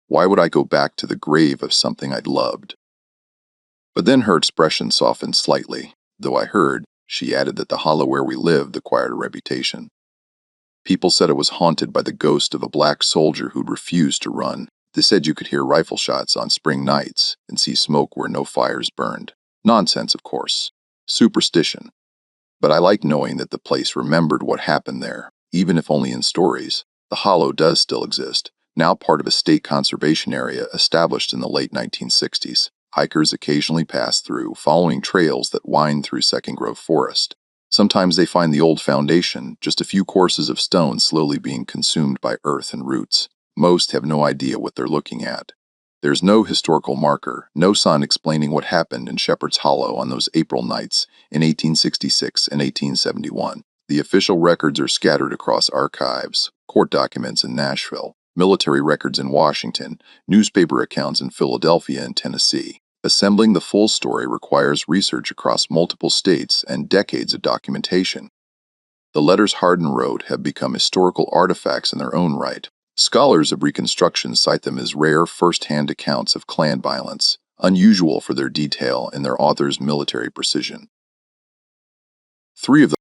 Why would I go back to the grave of something I'd loved?" But then her expression softened slightly. "Though I heard," she added, "that the hollow where we lived acquired a reputation. People said it was haunted by the ghost of a black soldier who'd refused to run. They said you could hear rifle shots on spring nights and see smoke where no fires burned. Nonsense, of course. Superstition. But I like knowing that the place remembered what happened there, even if only in stories. The hollow does still exist, now part of a state conservation area established in the late 1960s. Hikers occasionally pass through, following trails that wind through Second Grove Forest. Sometimes they find the old foundation, just a few courses of stone slowly being consumed by earth and roots. Most have no idea what they're looking at. There's no historical marker, no sign explaining what happened in Shepherd's Hollow on those April nights in 1866 and 1871. The official records are scattered across archives, court documents in Nashville, military records in Washington, newspaper accounts in Philadelphia and Tennessee. Assembling the full story requires research across multiple states and decades of documentation. The letters Harden wrote have become historical artifacts in their own right. Scholars of Reconstruction cite them as rare first-hand accounts of Klan violence, unusual for their detail and their author's military precision. 3 of the